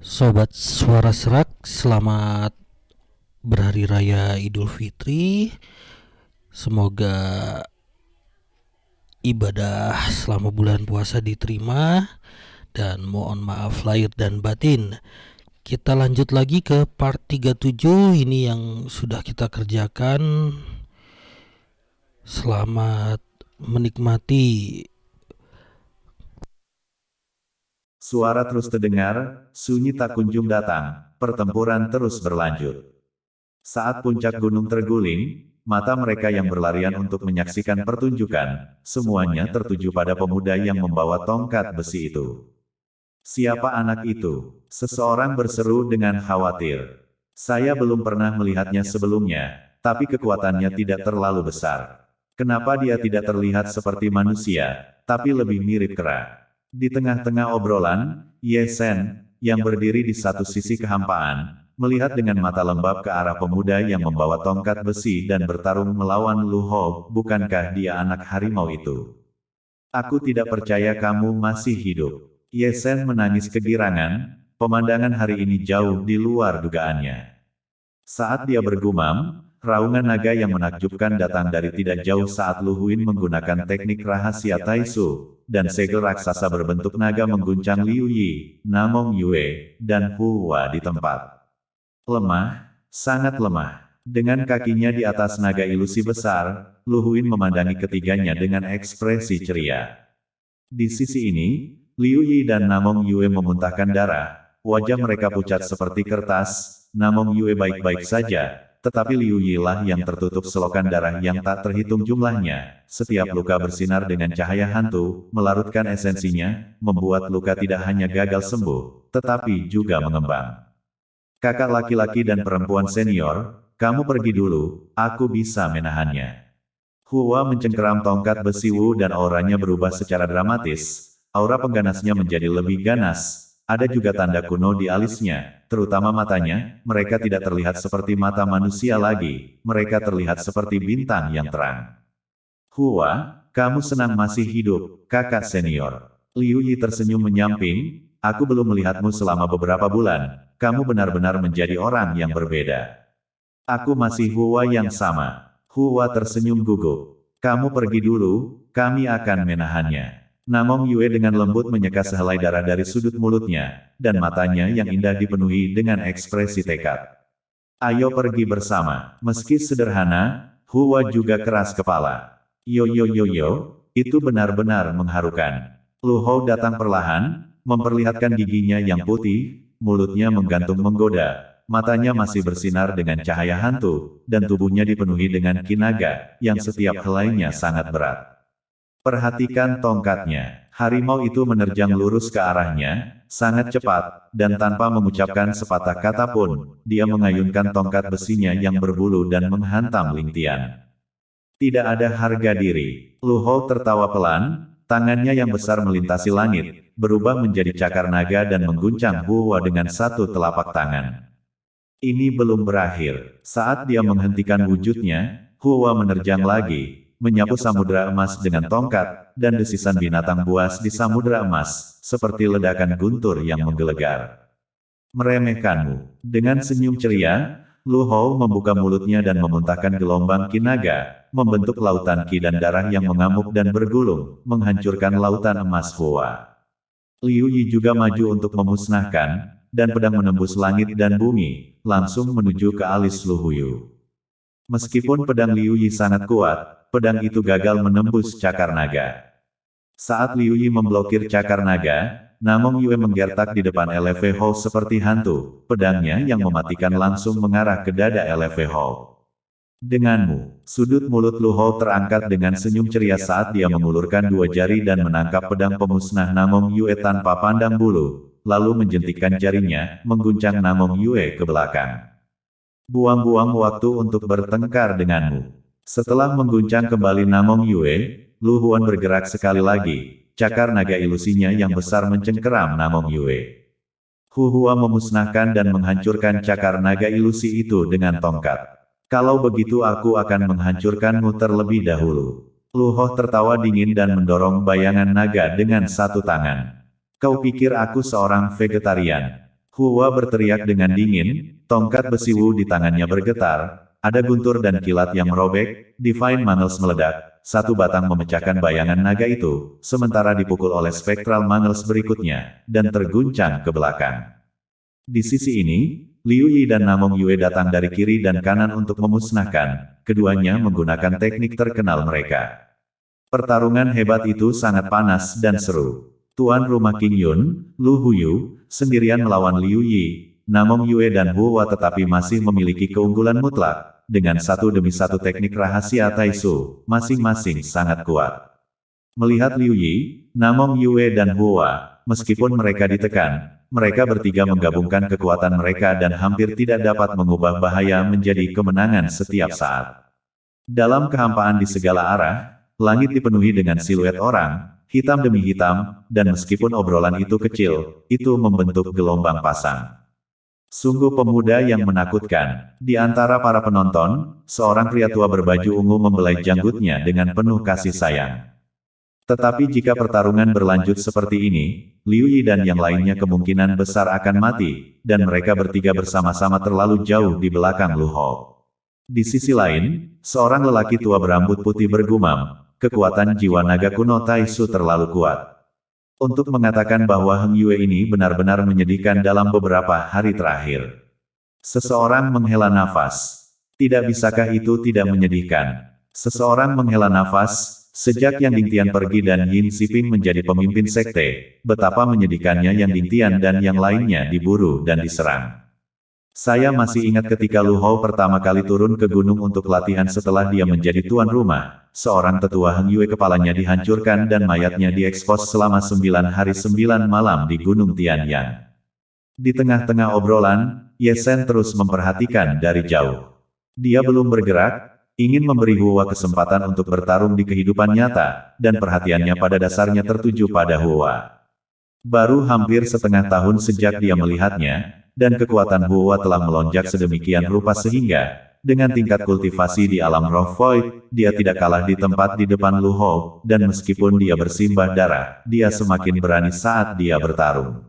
Sobat Suara Serak, selamat berhari raya Idul Fitri. Semoga ibadah selama bulan puasa diterima dan mohon maaf lahir dan batin. Kita lanjut lagi ke part 37 ini yang sudah kita kerjakan. Selamat menikmati. Suara terus terdengar, sunyi tak kunjung datang, pertempuran terus berlanjut. Saat puncak gunung terguling, mata mereka yang berlarian untuk menyaksikan pertunjukan, semuanya tertuju pada pemuda yang membawa tongkat besi itu. Siapa anak itu? Seseorang berseru dengan khawatir. Saya belum pernah melihatnya sebelumnya, tapi kekuatannya tidak terlalu besar. Kenapa dia tidak terlihat seperti manusia, tapi lebih mirip kera? Di tengah-tengah obrolan, Ye Sen, yang berdiri di satu sisi kehampaan, melihat dengan mata lembab ke arah pemuda yang membawa tongkat besi dan bertarung melawan Lu Hou. Bukankah dia anak harimau itu? Aku tidak percaya kamu masih hidup. Ye Sen menangis kegirangan, pemandangan hari ini jauh di luar dugaannya. Saat dia bergumam, raungan naga yang menakjubkan datang dari tidak jauh saat Lu Huin menggunakan teknik rahasia Taisu, dan segel raksasa berbentuk naga mengguncang Liu Yi, Namong Yue, dan Hua di tempat. Lemah, sangat lemah. Dengan kakinya di atas naga ilusi besar, Lu Huin memandangi ketiganya dengan ekspresi ceria. Di sisi ini, Liu Yi dan Namong Yue memuntahkan darah, wajah mereka pucat seperti kertas. Namong Yue baik-baik saja, tetapi Liu Yi lah yang tertutup selokan darah yang tak terhitung jumlahnya. Setiap luka bersinar dengan cahaya hantu, melarutkan esensinya, membuat luka tidak hanya gagal sembuh, tetapi juga mengembang. Kakak laki-laki dan perempuan senior, kamu pergi dulu, aku bisa menahannya. Hua mencengkeram tongkat besi Wu dan auranya berubah secara dramatis. Aura pengganasnya menjadi lebih ganas. Ada juga tanda kuno di alisnya, terutama matanya. Mereka tidak terlihat seperti mata manusia lagi, mereka terlihat seperti bintang yang terang. Hua, kamu senang masih hidup, kakak senior. Liu Yi tersenyum menyamping, aku belum melihatmu selama beberapa bulan, kamu benar-benar menjadi orang yang berbeda. Aku masih Hua yang sama. Hua tersenyum gugup. Kamu pergi dulu, kami akan menahannya. Namong Yue dengan lembut menyeka sehelai darah dari sudut mulutnya, dan matanya yang indah dipenuhi dengan ekspresi tekad. Ayo pergi bersama. Meski sederhana, Hua juga keras kepala. Yo yo yo yo, itu benar-benar mengharukan. Lu Hou datang perlahan, memperlihatkan giginya yang putih, mulutnya menggantung menggoda, matanya masih bersinar dengan cahaya hantu, dan tubuhnya dipenuhi dengan kinaga, yang setiap helainya sangat berat. Perhatikan tongkatnya. Harimau itu menerjang lurus ke arahnya, sangat cepat, dan tanpa mengucapkan sepatah kata pun, dia mengayunkan tongkat besinya yang berbulu dan menghantam Lingtian. Tidak ada harga diri. Lu Hou tertawa pelan, tangannya yang besar melintasi langit, berubah menjadi cakar naga dan mengguncang Hua dengan satu telapak tangan. Ini belum berakhir. Saat dia menghentikan wujudnya, Hua menerjang lagi, menyapu samudera emas dengan tongkat, dan desisan binatang buas di samudera emas, seperti ledakan guntur yang menggelegar. Meremehkanmu. Dengan senyum ceria, Lu Hou membuka mulutnya dan memuntahkan gelombang ki naga, membentuk lautan ki dan darah yang mengamuk dan bergulung, menghancurkan lautan emas Hua. Liu Yi juga maju untuk memusnahkan, dan pedang menembus langit dan bumi, langsung menuju ke alis Lu Huyu. Meskipun pedang Liu Yi sangat kuat, pedang itu gagal menembus cakar naga. Saat Liu Yi memblokir cakar naga, Namong Yue menggertak di depan LV Hou seperti hantu, pedangnya yang mematikan langsung mengarah ke dada LV Hou. Denganmu, sudut mulut Lu Hou terangkat dengan senyum ceria saat dia mengulurkan dua jari dan menangkap pedang pemusnah Namong Yue tanpa pandang bulu, lalu menjentikkan jarinya, mengguncang Namong Yue ke belakang. Buang-buang waktu untuk bertengkar denganmu. Setelah mengguncang kembali Namong Yue, Lu Huan bergerak sekali lagi, cakar naga ilusinya yang besar mencengkeram Namong Yue. Hu Hua memusnahkan dan menghancurkan cakar naga ilusi itu dengan tongkat. Kalau begitu aku akan menghancurkanmu terlebih dahulu. Lu Hou tertawa dingin dan mendorong bayangan naga dengan satu tangan. Kau pikir aku seorang vegetarian? Hua berteriak dengan dingin, tongkat besi Wu di tangannya bergetar, ada guntur dan kilat yang merobek, Divine Mangles meledak, satu batang memecahkan bayangan naga itu, sementara dipukul oleh Spectral Mangles berikutnya, dan terguncang ke belakang. Di sisi ini, Liu Yi dan Namong Yue datang dari kiri dan kanan untuk memusnahkan, keduanya menggunakan teknik terkenal mereka. Pertarungan hebat itu sangat panas dan seru. Tuan rumah King Yun, Lu Huyu, sendirian melawan Liu Yi, Namong Yue dan Hua tetapi masih memiliki keunggulan mutlak, dengan satu demi satu teknik rahasia Taisu, masing-masing sangat kuat. Melihat Liu Yi, Namong Yue dan Hua, meskipun mereka ditekan, mereka bertiga menggabungkan kekuatan mereka dan hampir tidak dapat mengubah bahaya menjadi kemenangan setiap saat. Dalam kehampaan di segala arah, langit dipenuhi dengan siluet orang, hitam demi hitam, dan meskipun obrolan itu kecil, itu membentuk gelombang pasang. Sungguh pemuda yang menakutkan. Di antara para penonton, seorang pria tua berbaju ungu membelai janggutnya dengan penuh kasih sayang. Tetapi jika pertarungan berlanjut seperti ini, Liu Yi dan yang lainnya kemungkinan besar akan mati, dan mereka bertiga bersama-sama terlalu jauh di belakang Lu Hou. Di sisi lain, seorang lelaki tua berambut putih bergumam, kekuatan jiwa naga kuno Taisu terlalu kuat untuk mengatakan bahwa Heng Yue ini benar-benar menyedihkan dalam beberapa hari terakhir. Seseorang menghela nafas. Tidak bisakah itu tidak menyedihkan? Seseorang menghela nafas, sejak Yang Dingtian pergi dan Yin Xiping menjadi pemimpin sekte, betapa menyedihkannya Yang Dingtian dan yang lainnya diburu dan diserang. Saya masih ingat ketika Lu Hou pertama kali turun ke gunung untuk latihan setelah dia menjadi tuan rumah, seorang tetua Heng Yue kepalanya dihancurkan dan mayatnya diekspos selama 9 hari 9 malam di Gunung Tianyang. Di tengah-tengah obrolan, Ye Shen terus memperhatikan dari jauh. Dia belum bergerak, ingin memberi Hua kesempatan untuk bertarung di kehidupan nyata, dan perhatiannya pada dasarnya tertuju pada Hua. Baru hampir setengah tahun sejak dia melihatnya, dan kekuatan Hua telah melonjak sedemikian rupa sehingga, dengan tingkat kultivasi di alam roh void, dia tidak kalah di tempat di depan Lu Hou, dan meskipun dia bersimbah darah, dia semakin berani saat dia bertarung.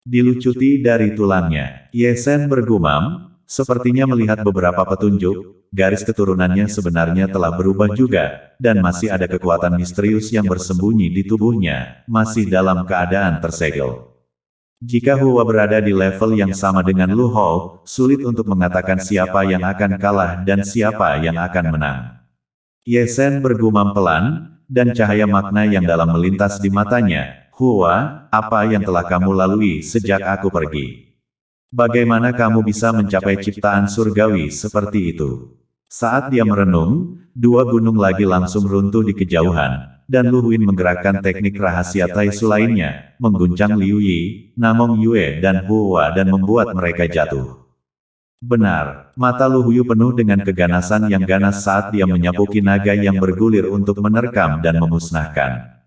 Dilucuti dari tulangnya, Ye Shen bergumam, sepertinya melihat beberapa petunjuk, garis keturunannya sebenarnya telah berubah juga, dan masih ada kekuatan misterius yang bersembunyi di tubuhnya, masih dalam keadaan tersegel. Jika Hua berada di level yang sama dengan Lu Hou, sulit untuk mengatakan siapa yang akan kalah dan siapa yang akan menang. Ye Shen bergumam pelan, dan cahaya makna yang dalam melintas di matanya. Hua, apa yang telah kamu lalui sejak aku pergi? Bagaimana kamu bisa mencapai ciptaan surgawi seperti itu? Saat dia merenung, dua gunung lagi langsung runtuh di kejauhan, dan Lu Huin menggerakkan teknik rahasia Taisu lainnya, mengguncang Liu Yi, Namong Yue dan Hua dan membuat mereka jatuh. Benar, mata Lu Huyu penuh dengan keganasan yang ganas saat dia menyapuki naga yang bergulir untuk menerkam dan memusnahkan.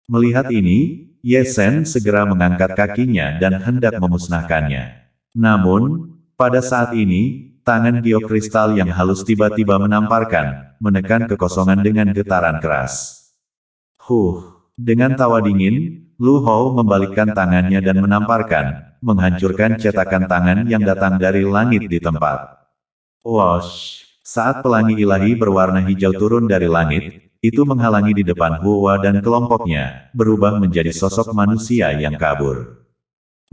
Melihat ini, Ye Shen segera mengangkat kakinya dan hendak memusnahkannya. Namun, pada saat ini, tangan giok kristal yang halus tiba-tiba menamparkan, menekan kekosongan dengan getaran keras. Dengan tawa dingin, Lu Hou membalikkan tangannya dan menamparkan, menghancurkan cetakan tangan yang datang dari langit di tempat. Wosh! Saat pelangi ilahi berwarna hijau turun dari langit, itu menghalangi di depan Hua dan kelompoknya, berubah menjadi sosok manusia yang kabur.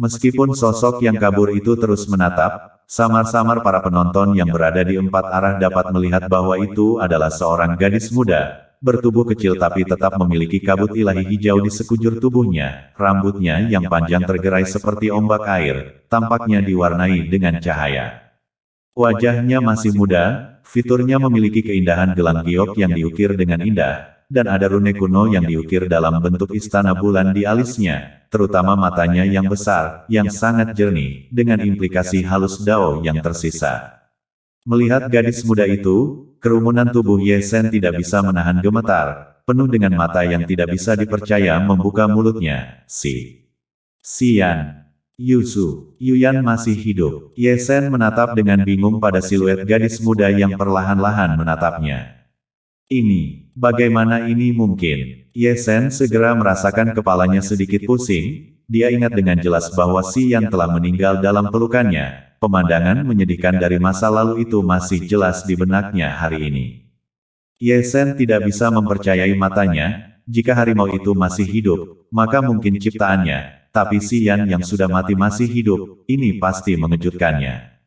Meskipun sosok yang kabur itu terus menatap, samar-samar para penonton yang berada di empat arah dapat melihat bahwa itu adalah seorang gadis muda, bertubuh kecil tapi tetap memiliki kabut ilahi hijau di sekujur tubuhnya, rambutnya yang panjang tergerai seperti ombak air, tampaknya diwarnai dengan cahaya. Wajahnya masih muda, fiturnya memiliki keindahan gelang giok yang diukir dengan indah, dan ada rune kuno yang diukir dalam bentuk istana bulan di alisnya, terutama matanya yang besar, yang sangat jernih, dengan implikasi halus dao yang tersisa. Melihat gadis muda itu, kerumunan tubuh Ye Shen tidak bisa menahan gemetar, penuh dengan mata yang tidak bisa dipercaya membuka mulutnya. Xian. Yusu. Yuyan masih hidup. Ye Shen menatap dengan bingung pada siluet gadis muda yang perlahan-lahan menatapnya. Bagaimana ini mungkin? Ye Shen segera merasakan kepalanya sedikit pusing, dia ingat dengan jelas bahwa Si Yan telah meninggal dalam pelukannya. Pemandangan menyedihkan dari masa lalu itu masih jelas di benaknya hari ini. Ye Sen tidak bisa mempercayai matanya. Jika harimau itu masih hidup, maka mungkin ciptaannya. Tapi Si Yan yang sudah mati masih hidup, ini pasti mengejutkannya.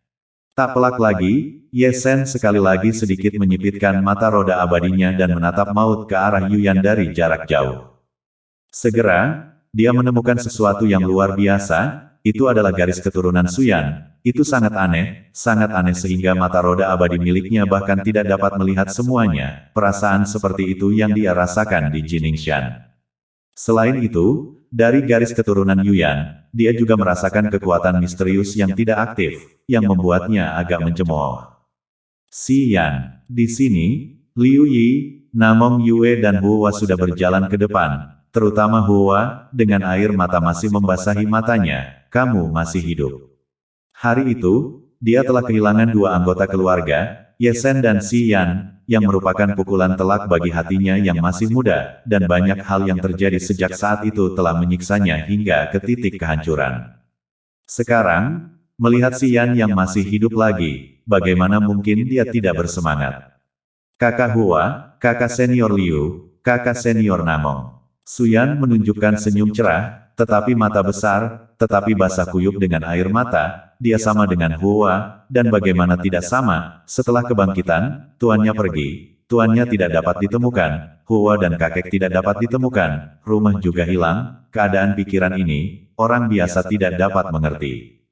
Tak pelak lagi, Ye Sen sekali lagi sedikit menyipitkan mata roda abadinya dan menatap maut ke arah Yuyan dari jarak jauh. Segera, dia menemukan sesuatu yang luar biasa. Itu adalah garis keturunan Suyan. Itu sangat aneh sehingga mata roda abadi miliknya bahkan tidak dapat melihat semuanya. Perasaan seperti itu yang dia rasakan di Jiningshan. Selain itu, dari garis keturunan Yuyan, dia juga merasakan kekuatan misterius yang tidak aktif, yang membuatnya agak mencemooh. Si Yan, di sini, Liu Yi, Namong Yue dan Hua sudah berjalan ke depan, terutama Hua, dengan air mata masih membasahi matanya. Kamu masih hidup. Hari itu, dia telah kehilangan dua anggota keluarga, Ye Sen dan Si Yan, yang merupakan pukulan telak bagi hatinya yang masih muda, dan banyak hal yang terjadi sejak saat itu telah menyiksanya hingga ke titik kehancuran. Sekarang, melihat Si Yan yang masih hidup lagi, bagaimana mungkin dia tidak bersemangat? Kakak Hua, kakak senior Liu, kakak senior Namong. Suyan menunjukkan senyum cerah, tetapi mata besar, tetapi basah kuyup dengan air mata. Dia sama dengan Hua, dan bagaimana tidak sama, setelah kebangkitan, tuannya pergi, tuannya tidak dapat ditemukan, Hua dan kakek tidak dapat ditemukan, rumah juga hilang, keadaan pikiran ini, orang biasa tidak dapat mengerti.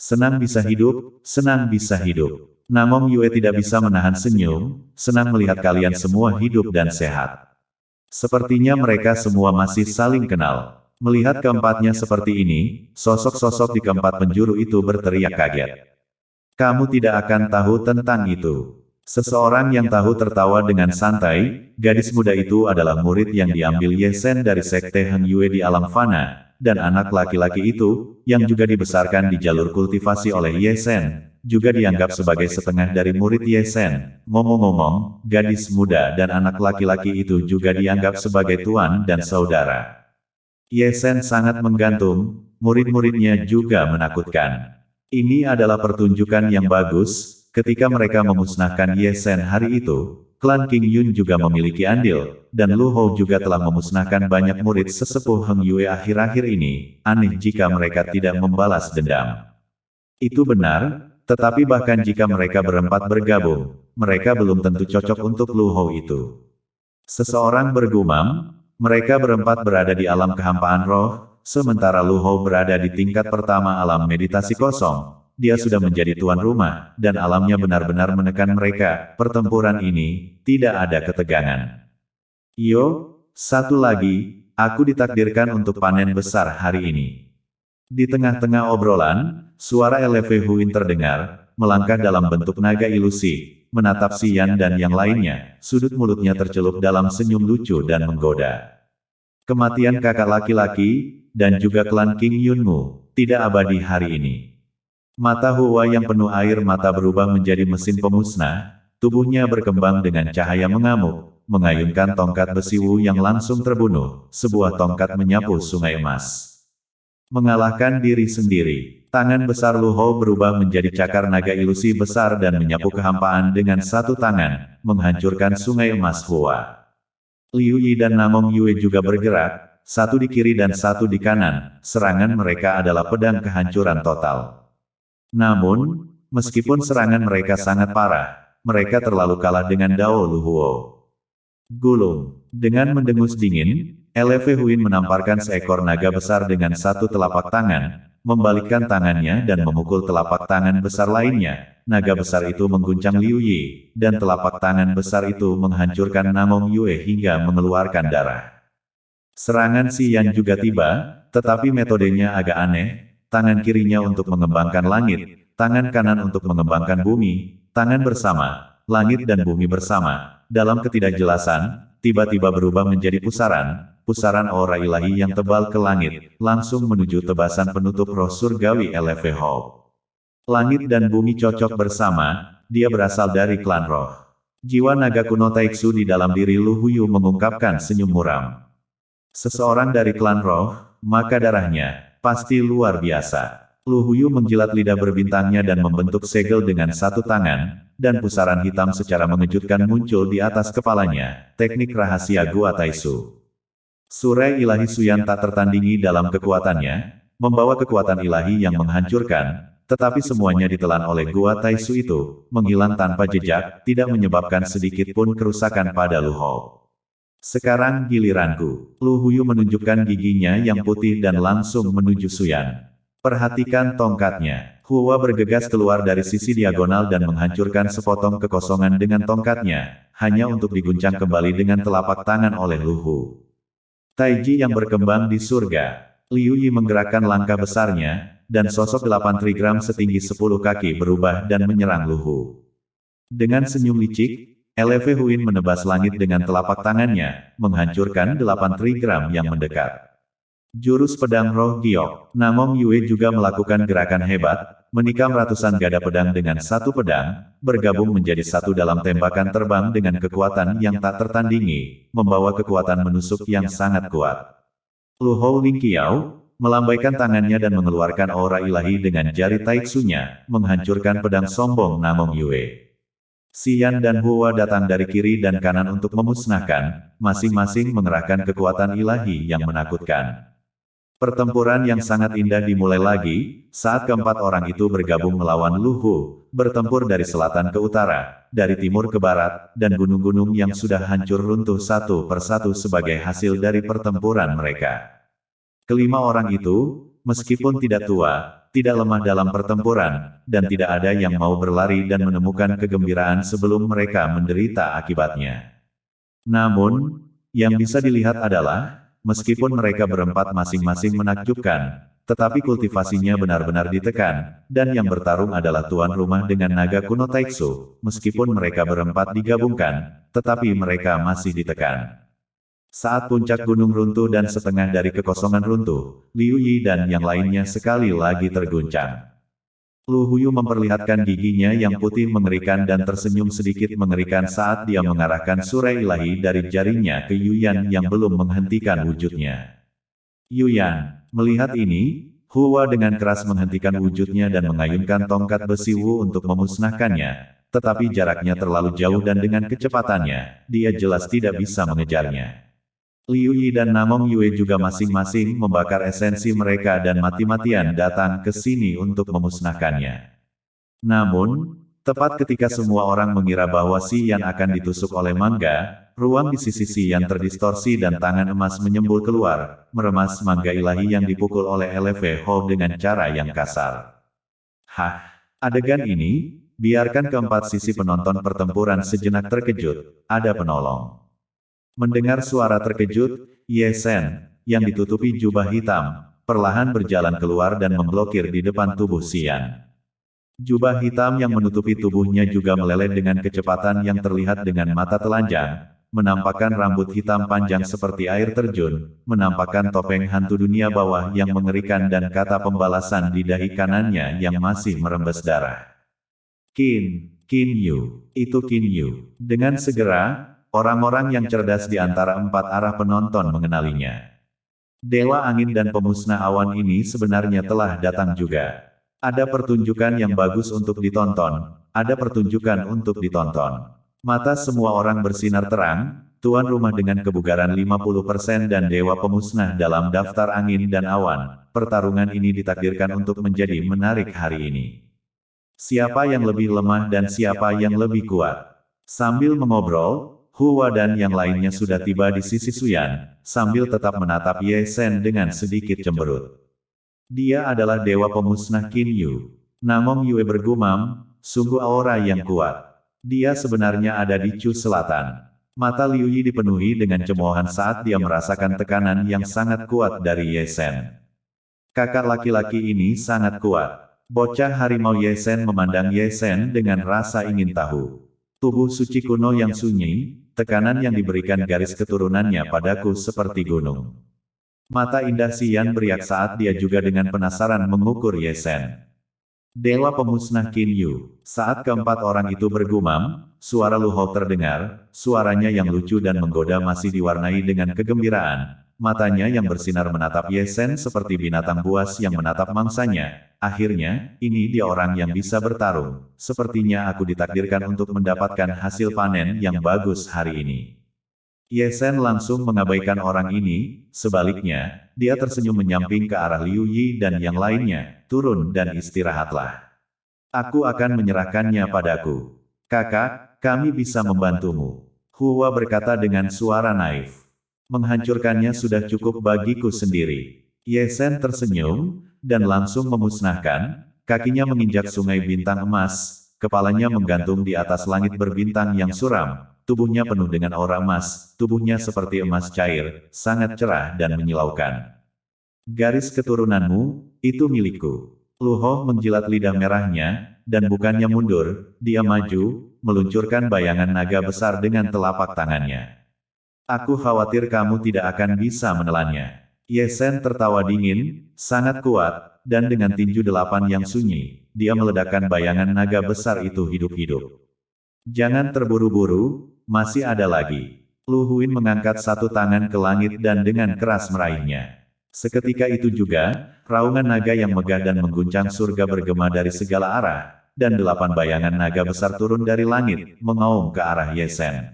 Senang bisa hidup, senang bisa hidup. Namong Yue tidak bisa menahan senyum, senang melihat kalian semua hidup dan sehat. Sepertinya mereka semua masih saling kenal. Melihat keempatnya seperti ini, sosok-sosok di keempat penjuru itu berteriak kaget. Kamu tidak akan tahu tentang itu. Seseorang yang tahu tertawa dengan santai, gadis muda itu adalah murid yang diambil Ye Sen dari Sekte Heng Yue di alam fana, dan anak laki-laki itu, yang juga dibesarkan di jalur kultivasi oleh Ye Sen, juga dianggap sebagai setengah dari murid Ye Sen. Ngomong-ngomong, gadis muda dan anak laki-laki itu juga dianggap sebagai tuan dan saudara. Ye Sen sangat menggantung, murid-muridnya juga menakutkan. Ini adalah pertunjukan yang bagus, ketika mereka memusnahkan Ye Sen hari itu, klan King Yun juga memiliki andil, dan Lu Hou juga telah memusnahkan banyak murid sesepuh Heng Yue akhir-akhir ini, aneh jika mereka tidak membalas dendam. Itu benar, tetapi bahkan jika mereka berempat bergabung, mereka belum tentu cocok untuk Lu Hou itu. Seseorang bergumam, mereka berempat berada di alam kehampaan roh, sementara Lu Hou berada di tingkat pertama alam meditasi kosong. Dia sudah menjadi tuan rumah, dan alamnya benar-benar menekan mereka. Pertempuran ini, tidak ada ketegangan. Yo, satu lagi, aku ditakdirkan untuk panen besar hari ini. Di tengah-tengah obrolan, suara Eleve Huin terdengar, melangkah dalam bentuk naga ilusi, menatap Si Yan dan yang lainnya, sudut mulutnya tercelup dalam senyum lucu dan menggoda. Kematian kakak laki-laki, dan juga klan King Yunmu, tidak abadi hari ini. Mata Hua yang penuh air mata berubah menjadi mesin pemusnah, tubuhnya berkembang dengan cahaya mengamuk, mengayunkan tongkat besi Wu yang langsung terbunuh, sebuah tongkat menyapu sungai emas. Mengalahkan diri sendiri, tangan besar Lu Hou berubah menjadi cakar naga ilusi besar dan menyapu kehampaan dengan satu tangan, menghancurkan sungai emas Hua. Liu Yi dan Namong Yue juga bergerak, satu di kiri dan satu di kanan, serangan mereka adalah pedang kehancuran total. Namun, meskipun serangan mereka sangat parah, mereka terlalu kalah dengan Dao Lu Huo. Gulung, dengan mendengus dingin, Eleve Huin menamparkan seekor naga besar dengan satu telapak tangan, membalikkan tangannya dan memukul telapak tangan besar lainnya. Naga besar itu mengguncang Liu Yi, dan telapak tangan besar itu menghancurkan Namong Yue hingga mengeluarkan darah. Serangan Si Yan juga tiba, tetapi metodenya agak aneh, tangan kirinya untuk mengembangkan langit, tangan kanan untuk mengembangkan bumi, tangan bersama, langit dan bumi bersama, dalam ketidakjelasan, tiba-tiba berubah menjadi pusaran aura ilahi yang tebal ke langit, langsung menuju tebasan penutup roh surgawi Eleve Hou. Langit dan bumi cocok bersama, dia berasal dari klan roh. Jiwa naga kuno Taiksu di dalam diri Lu Huyu mengungkapkan senyum muram. Seseorang dari klan roh, maka darahnya pasti luar biasa. Lu Huyu menjilat lidah berbintangnya dan membentuk segel dengan satu tangan, dan pusaran hitam secara mengejutkan muncul di atas kepalanya, teknik rahasia Gua Taisu. Surei ilahi Suyan tak tertandingi dalam kekuatannya, membawa kekuatan ilahi yang menghancurkan, tetapi semuanya ditelan oleh Gua Taisu itu, menghilang tanpa jejak, tidak menyebabkan sedikit pun kerusakan pada Lu Hou. Sekarang giliranku. Lu Huyu menunjukkan giginya yang putih dan langsung menuju Suyan. Perhatikan tongkatnya. Hua bergegas keluar dari sisi diagonal dan menghancurkan sepotong kekosongan dengan tongkatnya, hanya untuk diguncang kembali dengan telapak tangan oleh Lu Hu. Taiji yang berkembang di surga. Liu Yi menggerakkan langkah besarnya, dan sosok 8 trigram setinggi 10 kaki berubah dan menyerang Lu Hu. Dengan senyum licik, LV Huin menebas langit dengan telapak tangannya, menghancurkan 8 trigram yang mendekat. Jurus pedang roh giok. Namong Yue juga melakukan gerakan hebat, menikam ratusan gada pedang dengan satu pedang, bergabung menjadi satu dalam tembakan terbang dengan kekuatan yang tak tertandingi, membawa kekuatan menusuk yang sangat kuat. Lu Hou Lingqiao melambaikan tangannya dan mengeluarkan aura ilahi dengan jari taitsunya, menghancurkan pedang sombong Namong Yue. Xian dan Hua datang dari kiri dan kanan untuk memusnahkan, masing-masing mengerahkan kekuatan ilahi yang menakutkan. Pertempuran yang sangat indah dimulai lagi, saat keempat orang itu bergabung melawan Lu Hu, bertempur dari selatan ke utara, dari timur ke barat, dan gunung-gunung yang sudah hancur runtuh satu persatu sebagai hasil dari pertempuran mereka. Kelima orang itu, meskipun tidak tua, tidak lemah dalam pertempuran, dan tidak ada yang mau berlari dan menemukan kegembiraan sebelum mereka menderita akibatnya. Namun, yang bisa dilihat adalah, meskipun mereka berempat masing-masing menakjubkan, tetapi kultivasinya benar-benar ditekan, dan yang bertarung adalah tuan rumah dengan naga kuno Taiksu, meskipun mereka berempat digabungkan, tetapi mereka masih ditekan. Saat puncak gunung runtuh dan setengah dari kekosongan runtuh, Liu Yi dan yang lainnya sekali lagi terguncang. Lu Huyu memperlihatkan giginya yang putih mengerikan dan tersenyum sedikit mengerikan saat dia mengarahkan surei ilahi dari jarinya ke Yuyan yang belum menghentikan wujudnya. Yuyan, melihat ini, Hua dengan keras menghentikan wujudnya dan mengayunkan tongkat besi Wu untuk memusnahkannya, tetapi jaraknya terlalu jauh dan dengan kecepatannya, dia jelas tidak bisa mengejarnya. Liu Yi dan Namong Yue juga masing-masing membakar esensi mereka dan mati-matian datang ke sini untuk memusnahkannya. Namun, tepat ketika semua orang mengira bahwa Xian akan ditusuk oleh mangga, ruang di sisi Xian terdistorsi dan tangan emas menyembul keluar, meremas mangga ilahi yang dipukul oleh LV Ho dengan cara yang kasar. Hah, adegan ini, biarkan keempat sisi penonton pertempuran sejenak terkejut, ada penolong. Mendengar suara terkejut, Ye Shen, yang ditutupi jubah hitam, perlahan berjalan keluar dan memblokir di depan tubuh Xian. Jubah hitam yang menutupi tubuhnya juga meleleh dengan kecepatan yang terlihat dengan mata telanjang, menampakkan rambut hitam panjang seperti air terjun, menampakkan topeng hantu dunia bawah yang mengerikan dan kata pembalasan di dahi kanannya yang masih merembes darah. Qin Yu, itu Qin Yu. Dengan segera, orang-orang yang cerdas di antara empat arah penonton mengenalinya. Dewa angin dan pemusnah awan ini sebenarnya telah datang juga. Ada pertunjukan yang bagus untuk ditonton, ada pertunjukan untuk ditonton. Mata semua orang bersinar terang, tuan rumah dengan kebugaran 50% dan dewa pemusnah dalam daftar angin dan awan. Pertarungan ini ditakdirkan untuk menjadi menarik hari ini. Siapa yang lebih lemah dan siapa yang lebih kuat? Sambil mengobrol, Hua dan yang lainnya sudah tiba di sisi Suyan, sambil tetap menatap Ye Shen dengan sedikit cemberut. Dia adalah dewa pemusnah Qin Yu. Namong Yue bergumam, sungguh aura yang kuat. Dia sebenarnya ada di Chu Selatan. Mata Liu Yi dipenuhi dengan cemoohan saat dia merasakan tekanan yang sangat kuat dari Ye Shen. Kakak laki-laki ini sangat kuat. Bocah harimau Ye Shen memandang Ye Shen dengan rasa ingin tahu. Tubuh suci kuno yang sunyi, tekanan yang diberikan garis keturunannya padaku seperti gunung. Mata indah Xian beriak saat dia juga dengan penasaran mengukur Ye Shen. Dewa pemusnah Qin Yu. Saat keempat orang itu bergumam, suara Lu Hou terdengar, suaranya yang lucu dan menggoda masih diwarnai dengan kegembiraan, matanya yang bersinar menatap Ye Sen seperti binatang buas yang menatap mangsanya. Akhirnya, ini dia orang yang bisa bertarung. Sepertinya aku ditakdirkan untuk mendapatkan hasil panen yang bagus hari ini. Ye Sen langsung mengabaikan orang ini, sebaliknya, dia tersenyum menyamping ke arah Liu Yi dan yang lainnya, turun dan istirahatlah. Aku akan menyerahkannya padaku. Kakak, kami bisa membantumu. Hua berkata dengan suara naif. Menghancurkannya sudah cukup bagiku sendiri. Ye Sen tersenyum, dan langsung memusnahkan, kakinya menginjak sungai bintang emas, kepalanya menggantung di atas langit berbintang yang suram. Tubuhnya penuh dengan aura emas, tubuhnya seperti emas cair, sangat cerah dan menyilaukan. Garis keturunanmu, itu milikku. Lu Ho menjilat lidah merahnya, dan bukannya mundur, dia maju, meluncurkan bayangan naga besar dengan telapak tangannya. Aku khawatir kamu tidak akan bisa menelannya. Ye Sen tertawa dingin, sangat kuat, dan dengan tinju 8 yang sunyi, dia meledakkan bayangan naga besar itu hidup-hidup. Jangan terburu-buru, masih ada lagi. Lu Huin mengangkat satu tangan ke langit dan dengan keras meraihnya. Seketika itu juga, raungan naga yang megah dan mengguncang surga bergema dari segala arah, dan 8 bayangan naga besar turun dari langit, mengaum ke arah Ye Sen.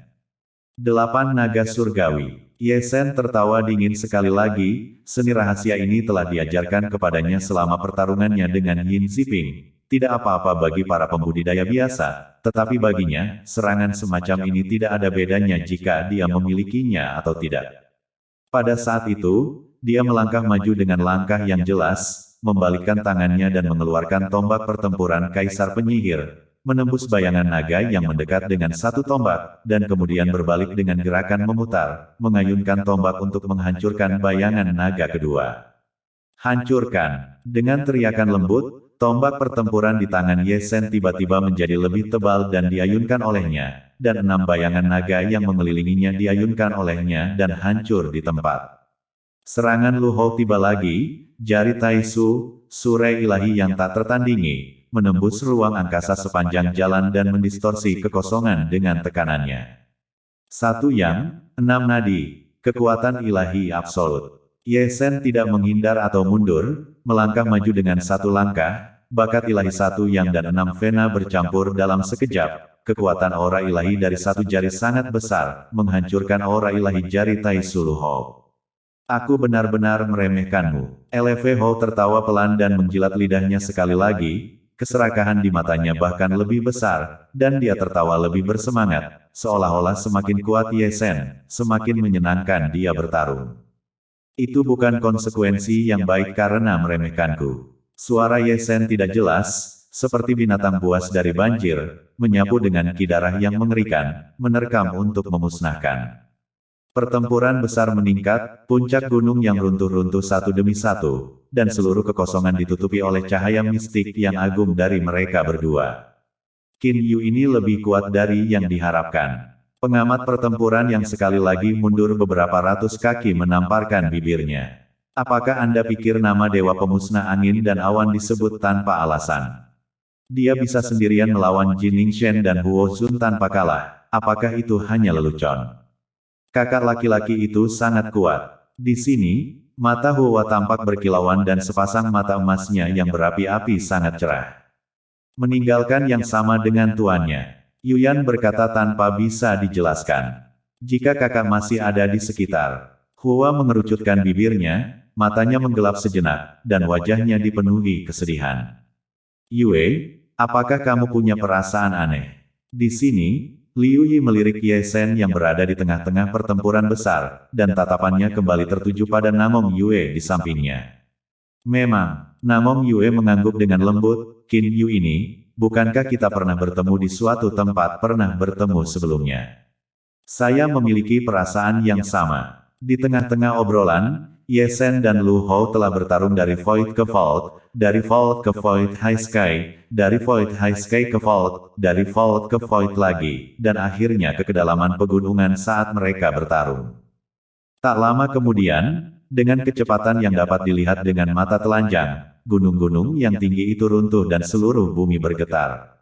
8 naga surgawi. Ye Sen tertawa dingin sekali lagi, seni rahasia ini telah diajarkan kepadanya selama pertarungannya dengan Yin Ziping. Tidak apa-apa bagi para pembudidaya biasa, tetapi baginya, serangan semacam ini tidak ada bedanya jika dia memilikinya atau tidak. Pada saat itu, dia melangkah maju dengan langkah yang jelas, membalikkan tangannya dan mengeluarkan tombak pertempuran Kaisar Penyihir, menembus bayangan naga yang mendekat dengan satu tombak, dan kemudian berbalik dengan gerakan memutar, mengayunkan tombak untuk menghancurkan bayangan naga kedua. Hancurkan! Dengan teriakan lembut, tombak pertempuran di tangan Ye Sen tiba-tiba menjadi lebih tebal dan diayunkan olehnya, dan 6 bayangan naga yang mengelilinginya diayunkan olehnya dan hancur di tempat. Serangan Lu Ho tiba lagi, jari Tai Su, surai ilahi yang tak tertandingi, menembus ruang angkasa sepanjang jalan dan mendistorsi kekosongan dengan tekanannya. 1 yang, 6 nadi, kekuatan ilahi absolut. Ye Sen tidak menghindar atau mundur, melangkah maju dengan 1 langkah, bakat ilahi 1 yang dan 6 vena bercampur dalam sekejap, kekuatan aura ilahi dari 1 jari sangat besar, menghancurkan aura ilahi jari Tai Su Lu Ho. Aku benar-benar meremehkanmu. LV Ho tertawa pelan dan menjilat lidahnya sekali lagi, keserakahan di matanya bahkan lebih besar, dan dia tertawa lebih bersemangat, seolah-olah semakin kuat Ye Sen, semakin menyenangkan dia bertarung. Itu bukan konsekuensi yang baik karena meremehkanku. Suara Ye Sen tidak jelas, seperti binatang buas dari banjir, menyapu dengan kidarah yang mengerikan, menerkam untuk memusnahkan. Pertempuran besar meningkat, puncak gunung yang runtuh-runtuh satu demi satu, dan seluruh kekosongan ditutupi oleh cahaya mistik yang agung dari mereka berdua. Qin Yu ini lebih kuat dari yang diharapkan. Pengamat pertempuran yang sekali lagi mundur beberapa ratus kaki menamparkan bibirnya. Apakah Anda pikir nama Dewa Pemusnah Angin dan Awan disebut tanpa alasan? Dia bisa sendirian melawan Jin Ningshen dan Huo Zun tanpa kalah. Apakah itu hanya lelucon? Kakak laki-laki itu sangat kuat. Di sini, mata Hua tampak berkilauan dan sepasang mata emasnya yang berapi-api sangat cerah. Meninggalkan yang sama dengan tuannya. Yuyan berkata tanpa bisa dijelaskan. Jika kakak masih ada di sekitar. Hua mengerucutkan bibirnya, matanya menggelap sejenak, dan wajahnya dipenuhi kesedihan. Yue, apakah kamu punya perasaan aneh? Di sini, Liu Yi melirik Ye Sen yang berada di tengah-tengah pertempuran besar, dan tatapannya kembali tertuju pada Namong Yue di sampingnya. Memang, Namong Yue mengangguk dengan lembut, Qin Yu ini, bukankah kita pernah bertemu di suatu tempat pernah bertemu sebelumnya? Saya memiliki perasaan yang sama. Di tengah-tengah obrolan, Ye Sen dan Lu Ho telah bertarung dari Void ke Vault, dari Vault ke Void High Sky, dari Void High Sky ke Vault, dari Vault ke Void lagi, dan akhirnya ke kedalaman pegunungan saat mereka bertarung. Tak lama kemudian, dengan kecepatan yang dapat dilihat dengan mata telanjang, gunung-gunung yang tinggi itu runtuh dan seluruh bumi bergetar.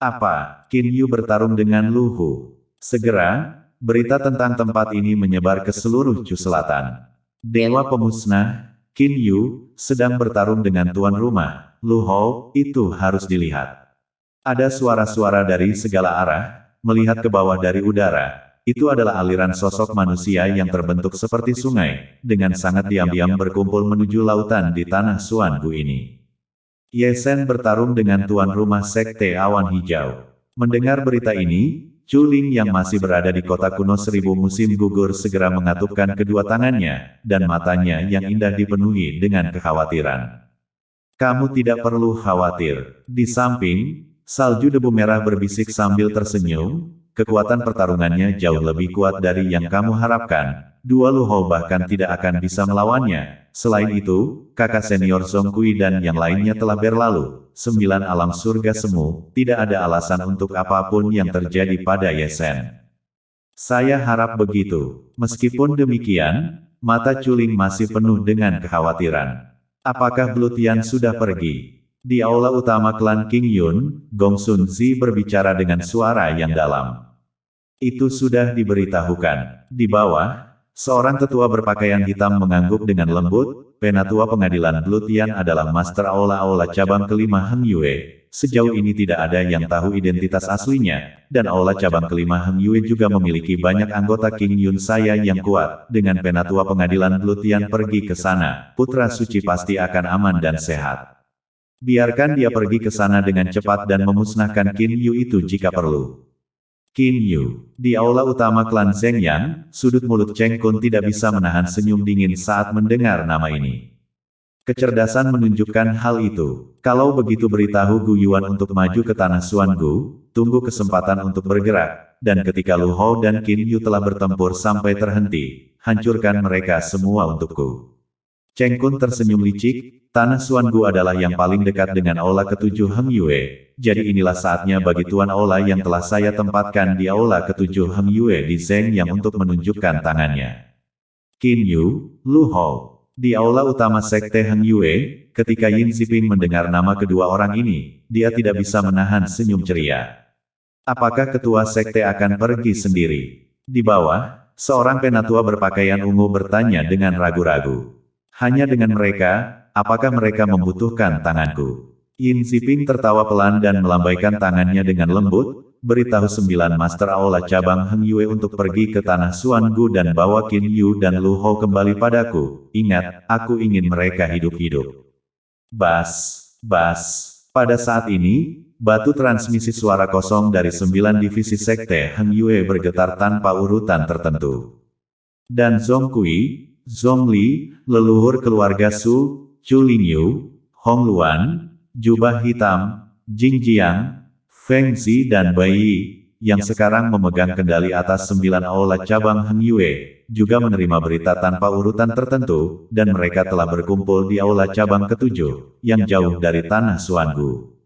Apa? Qin Yu bertarung dengan Lu Hu. Segera, berita tentang tempat ini menyebar ke seluruh Chu Selatan. Dewa Pemusnah, Qin Yu, sedang bertarung dengan tuan rumah, Lu Hou, itu harus dilihat. Ada suara-suara dari segala arah, melihat ke bawah dari udara. Itu adalah aliran sosok manusia yang terbentuk seperti sungai, dengan sangat diam-diam berkumpul menuju lautan di tanah Xuangu ini. Ye Shen bertarung dengan tuan rumah Sekte Awan Hijau. Mendengar berita ini, Chu Ling yang masih berada di kota kuno 1000 musim gugur segera mengatupkan kedua tangannya, dan matanya yang indah dipenuhi dengan kekhawatiran. Kamu tidak perlu khawatir. Di samping, salju debu merah berbisik sambil tersenyum, kekuatan pertarungannya jauh lebih kuat dari yang kamu harapkan. Dua Lu Hou bahkan tidak akan bisa melawannya. Selain itu, kakak senior Zhong Kui dan yang lainnya telah berlalu. 9 alam surga semu, tidak ada alasan untuk apapun yang terjadi pada Ye Shen. Saya harap begitu. Meskipun demikian, mata Chu Ling masih penuh dengan kekhawatiran. Apakah Blue Tian sudah pergi? Di aula utama klan King Yun, Gong Sun Zi berbicara dengan suara yang dalam. Itu sudah diberitahukan. Di bawah, seorang tetua berpakaian hitam mengangguk dengan lembut. Penatua pengadilan Blue Tian adalah master aula-aula cabang kelima Heng Yue. Sejauh ini tidak ada yang tahu identitas aslinya, dan aula cabang kelima Heng Yue juga memiliki banyak anggota King Yun saya yang kuat. Dengan penatua pengadilan Blue Tian pergi ke sana, putra suci pasti akan aman dan sehat. Biarkan dia pergi ke sana dengan cepat dan memusnahkan Qin Yu itu jika perlu. Qin Yu. Di aula utama klan Zhengyang, sudut mulut Cheng Kun tidak bisa menahan senyum dingin saat mendengar nama ini. Kecerdasan menunjukkan hal itu. Kalau begitu beritahu Gu Yuan untuk maju ke tanah Xuangu, tunggu kesempatan untuk bergerak, dan ketika Lu Hou dan Qin Yu telah bertempur sampai terhenti, hancurkan mereka semua untukku. Cheng Kun tersenyum licik, tanah Xuangu adalah yang paling dekat dengan aula ketujuh Heng Yue. Jadi inilah saatnya bagi tuan aula yang telah saya tempatkan di aula ketujuh Heng Yue di Zhengyang untuk menunjukkan tangannya. Qin Yu, Lu Hou. Di aula utama Sekte Heng Yue, ketika Yin Ziping mendengar nama kedua orang ini, dia tidak bisa menahan senyum ceria. Apakah ketua Sekte akan pergi sendiri? Di bawah, seorang penatua berpakaian ungu bertanya dengan ragu-ragu. Hanya dengan mereka, apakah mereka membutuhkan tanganku? Yin Ziping tertawa pelan dan melambaikan tangannya dengan lembut, beritahu 9 master aula cabang Heng Yue untuk pergi ke tanah Xuangu dan bawa Qin Yu dan Lu Hou kembali padaku. Ingat, aku ingin mereka hidup-hidup. Bas. Pada saat ini, batu transmisi suara kosong dari 9 divisi Sekte Heng Yue bergetar tanpa urutan tertentu. Dan Zhong Kui, Zhong Li, leluhur keluarga Su, Chu Lingyu, Hong Luan, Jubah Hitam, Jing Jiang, Feng Zi dan Bai Yi, yang sekarang memegang kendali atas 9 aula cabang Heng Yue, juga menerima berita tanpa urutan tertentu, dan mereka telah berkumpul di aula cabang ketujuh, yang jauh dari tanah Xuangu.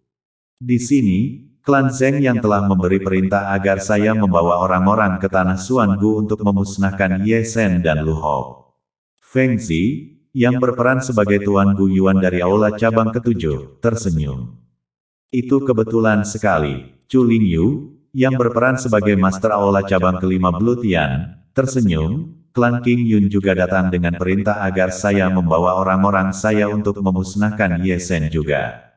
Di sini, klan Zheng yang telah memberi perintah agar saya membawa orang-orang ke tanah Xuangu untuk memusnahkan Ye Shen dan Lu Hou. Feng Zi, yang berperan sebagai Tuan Gu Yuan dari aula cabang ketujuh, tersenyum. Itu kebetulan sekali. Chu Lingyu, yang berperan sebagai Master Aula cabang kelima Blue Tian, tersenyum. Klan King Yun juga datang dengan perintah agar saya membawa orang-orang saya untuk memusnahkan Ye Shen juga.